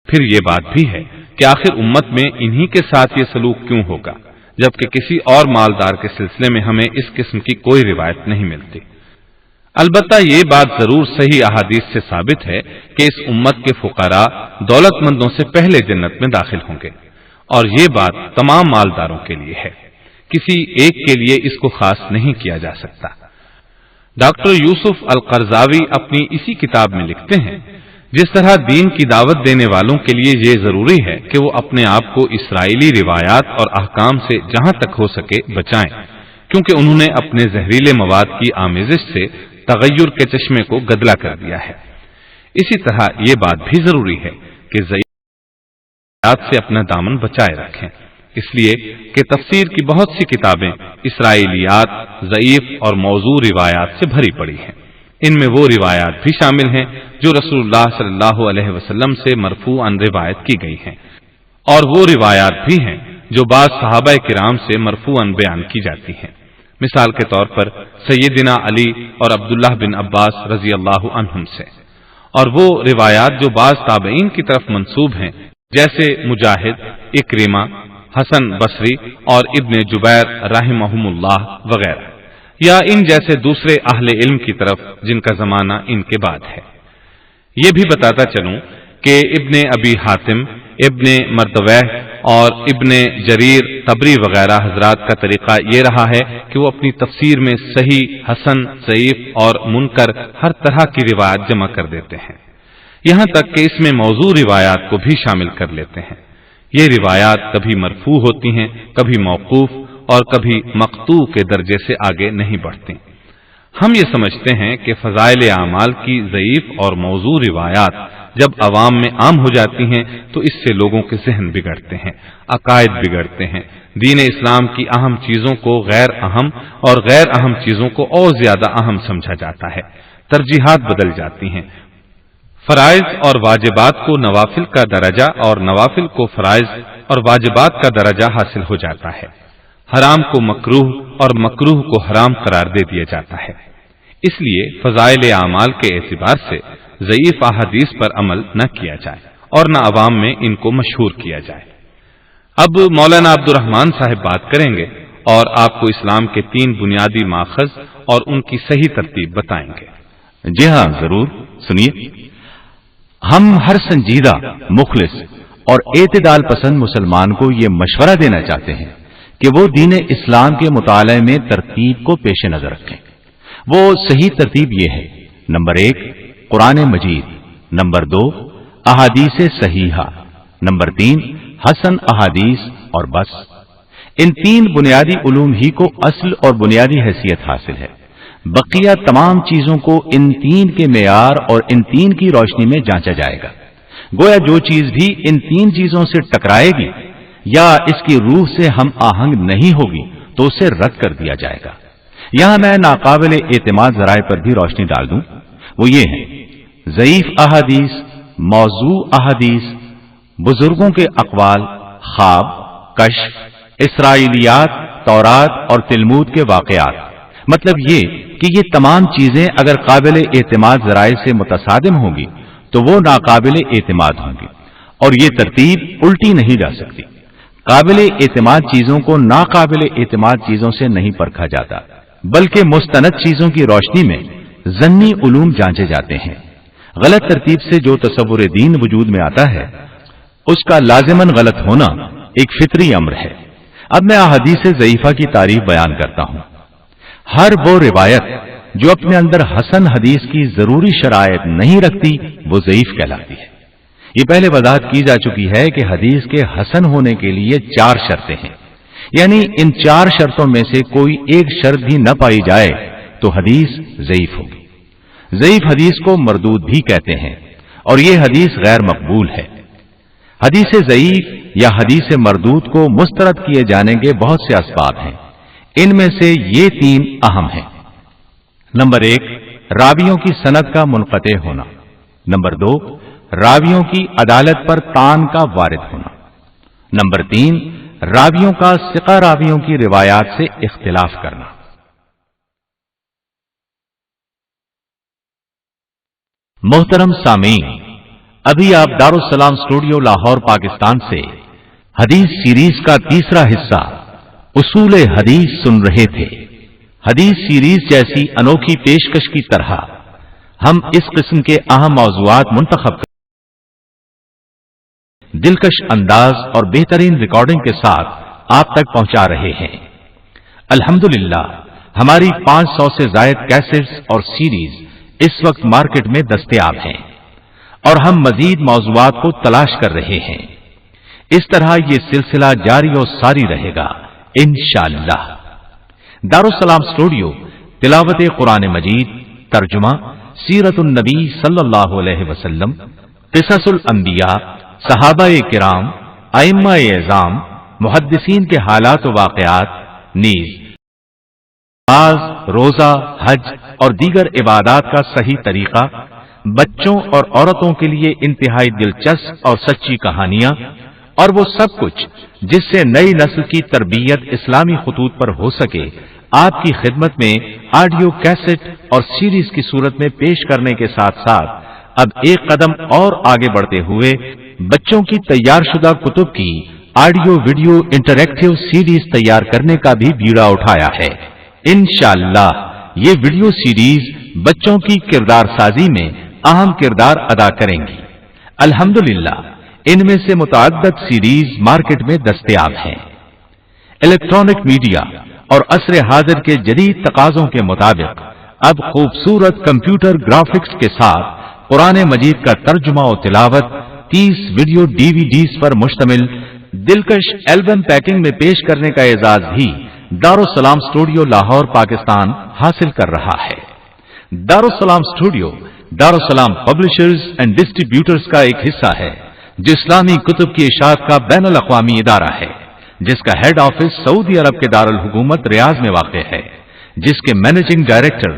پھر یہ بات بھی ہے کہ آخر امت میں انہی کے ساتھ یہ سلوک کیوں ہوگا، جبکہ کسی اور مالدار کے سلسلے میں ہمیں اس قسم کی کوئی روایت نہیں ملتی۔ البتہ یہ بات ضرور صحیح احادیث سے ثابت ہے کہ اس امت کے فقراء دولت مندوں سے پہلے جنت میں داخل ہوں گے، اور یہ بات تمام مالداروں کے لیے ہے، کسی ایک کے لیے اس کو خاص نہیں کیا جا سکتا۔ ڈاکٹر یوسف القرضاوی اپنی اسی کتاب میں لکھتے ہیں، جس طرح دین کی دعوت دینے والوں کے لیے یہ ضروری ہے کہ وہ اپنے آپ کو اسرائیلی روایات اور احکام سے جہاں تک ہو سکے بچائیں، کیونکہ انہوں نے اپنے زہریلے مواد کی آمیزش سے تغیر کے چشمے کو گدلا کر دیا ہے، اسی طرح یہ بات بھی ضروری ہے کہ ضعیفات سے اپنا دامن بچائے رکھیں، اس لیے کہ تفسیر کی بہت سی کتابیں اسرائیلیات، ضعیف اور موضوع روایات سے بھری پڑی ہیں۔ ان میں وہ روایات بھی شامل ہیں جو رسول اللہ صلی اللہ علیہ وسلم سے مرفوعاً روایت کی گئی ہیں، اور وہ روایات بھی ہیں جو بعض صحابہ کرام سے مرفوعاً بیان کی جاتی ہیں۔ مثال کے طور پر سیدنا علی اور عبداللہ بن عباس رضی اللہ عنہم سے، اور وہ روایات جو بعض تابعین کی طرف منسوب ہیں جیسے مجاہد، اکرمہ، حسن بصری اور ابن جبیر رحمہم اللہ وغیرہ، یا ان جیسے دوسرے اہل علم کی طرف جن کا زمانہ ان کے بعد ہے۔ یہ بھی بتاتا چلوں کہ ابن ابی حاتم، ابن مردویہ اور ابن جریر طبری وغیرہ حضرات کا طریقہ یہ رہا ہے کہ وہ اپنی تفسیر میں صحیح، حسن، ضعیف اور منکر ہر طرح کی روایت جمع کر دیتے ہیں، یہاں تک کہ اس میں موضوع روایات کو بھی شامل کر لیتے ہیں۔ یہ روایات کبھی مرفوع ہوتی ہیں، کبھی موقوف اور کبھی مقطوع کے درجے سے آگے نہیں بڑھتی۔ ہم یہ سمجھتے ہیں کہ فضائل اعمال کی ضعیف اور موضوع روایات جب عوام میں عام ہو جاتی ہیں تو اس سے لوگوں کے ذہن بگڑتے ہیں، عقائد بگڑتے ہیں، دین اسلام کی اہم چیزوں کو غیر اہم اور غیر اہم چیزوں کو اور زیادہ اہم سمجھا جاتا ہے، ترجیحات بدل جاتی ہیں، فرائض اور واجبات کو نوافل کا درجہ اور نوافل کو فرائض اور واجبات کا درجہ حاصل ہو جاتا ہے، حرام کو مکروہ اور مکروہ کو حرام قرار دے دیا جاتا ہے۔ اس لیے فضائل اعمال کے اعتبار سے ضعیف احادیث پر عمل نہ کیا جائے اور نہ عوام میں ان کو مشہور کیا جائے۔ اب مولانا عبد الرحمن صاحب بات کریں گے اور آپ کو اسلام کے 3 بنیادی ماخذ اور ان کی صحیح ترتیب بتائیں گے۔ جی ہاں، ضرور سنیے۔ ہم ہر سنجیدہ، مخلص اور اعتدال پسند مسلمان کو یہ مشورہ دینا چاہتے ہیں کہ وہ دین اسلام کے مطالعے میں ترتیب کو پیش نظر رکھیں۔ وہ صحیح ترتیب یہ ہے: نمبر 1 قرآن مجید، نمبر 2 احادیث صحیحہ، نمبر 3 حسن احادیث، اور بس ان 3 بنیادی علوم ہی کو اصل اور بنیادی حیثیت حاصل ہے۔ بقیہ تمام چیزوں کو ان 3 کے معیار اور ان 3 کی روشنی میں جانچا جائے گا۔ گویا جو چیز بھی ان 3 چیزوں سے ٹکرائے گی یا اس کی روح سے ہم آہنگ نہیں ہوگی تو اسے رد کر دیا جائے گا۔ یہاں میں ناقابل اعتماد ذرائع پر بھی روشنی ڈال دوں، وہ یہ ہیں: ضعیف احادیث، موضوع احادیث، بزرگوں کے اقوال، خواب، کشف، اسرائیلیات، تورات اور تلمود کے واقعات۔ مطلب یہ کہ یہ تمام چیزیں اگر قابل اعتماد ذرائع سے متصادم ہوں گی تو وہ ناقابل اعتماد ہوں گی، اور یہ ترتیب الٹی نہیں جا سکتی۔ قابل اعتماد چیزوں کو ناقابل اعتماد چیزوں سے نہیں پرکھا جاتا، بلکہ مستند چیزوں کی روشنی میں ظنی علوم جانچے جاتے ہیں۔ غلط ترتیب سے جو تصور دین وجود میں آتا ہے اس کا لازماً غلط ہونا ایک فطری امر ہے۔ اب میں احادیث ضعیفہ کی تعریف بیان کرتا ہوں۔ ہر وہ روایت جو اپنے اندر حسن حدیث کی ضروری شرائط نہیں رکھتی وہ ضعیف کہلاتی ہے۔ یہ پہلے وضاحت کی جا چکی ہے کہ حدیث کے حسن ہونے کے لیے 4 شرطیں ہیں، یعنی ان 4 شرطوں میں سے کوئی ایک شرط بھی نہ پائی جائے تو حدیث ضعیف ہوگی۔ ضعیف حدیث کو مردود بھی کہتے ہیں اور یہ حدیث غیر مقبول ہے۔ حدیث ضعیف یا حدیث مردود کو مسترد کیے جانے کے بہت سے اسباب ہیں، ان میں سے یہ 3 اہم ہیں۔ نمبر 1، راویوں کی سند کا منقطع ہونا۔ نمبر 2، راویوں کی عدالت پر طعن کا وارد ہونا۔ نمبر 3، راویوں کا ثقہ راویوں کی روایات سے اختلاف کرنا۔ محترم سامعین، ابھی آپ دارالسلام اسٹوڈیو لاہور پاکستان سے حدیث سیریز کا تیسرا حصہ اصول حدیث سن رہے تھے۔ حدیث سیریز جیسی انوکھی پیشکش کی طرح ہم اس قسم کے اہم موضوعات منتخب کر دلکش انداز اور بہترین ریکارڈنگ کے ساتھ آپ تک پہنچا رہے ہیں۔ الحمدللہ ہماری 500 سے زائد کیسٹس اور سیریز اس وقت مارکیٹ میں دستیاب ہیں اور ہم مزید موضوعات کو تلاش کر رہے ہیں۔ اس طرح یہ سلسلہ جاری و ساری رہے گا انشاءاللہ۔ دارالسلام اسٹوڈیو تلاوت قرآن مجید، ترجمہ، سیرت النبی صلی اللہ علیہ وسلم، قصص الانبیاء، صحابہ کرام، ائمہ اعظام، محدثین کے حالات و واقعات، نیز نماز، روزہ، حج اور دیگر عبادات کا صحیح طریقہ، بچوں اور عورتوں کے لیے انتہائی دلچسپ اور سچی کہانیاں، اور وہ سب کچھ جس سے نئی نسل کی تربیت اسلامی خطوط پر ہو سکے، آپ کی خدمت میں آڈیو کیسٹ اور سیریز کی صورت میں پیش کرنے کے ساتھ ساتھ اب ایک قدم اور آگے بڑھتے ہوئے بچوں کی تیار شدہ کتب کی آڈیو ویڈیو انٹریکٹیو سیریز تیار کرنے کا بھی بیڑا اٹھایا ہے۔ انشاءاللہ یہ ویڈیو سیریز بچوں کی کردار سازی میں اہم کردار ادا کریں گی۔ الحمدللہ ان میں سے متعدد سیریز مارکیٹ میں دستیاب ہیں۔ الیکٹرانک میڈیا اور عصر حاضر کے جدید تقاضوں کے مطابق اب خوبصورت کمپیوٹر گرافکس کے ساتھ قرآن مجید کا ترجمہ و تلاوت 30 ویڈیو DVDs پر مشتمل دلکش البم پیکنگ میں پیش کرنے کا اعزاز بھی دارالسلام اسٹوڈیو لاہور پاکستان حاصل کر رہا ہے۔ دارالسلام اسٹوڈیو دارالسلام پبلشرز اینڈ ڈسٹریبیوٹرز کا ایک حصہ ہے جو اسلامی کتب کی اشاعت کا بین الاقوامی ادارہ ہے، جس کا ہیڈ آفس سعودی عرب کے دارالحکومت ریاض میں واقع ہے، جس کے مینیجنگ ڈائریکٹر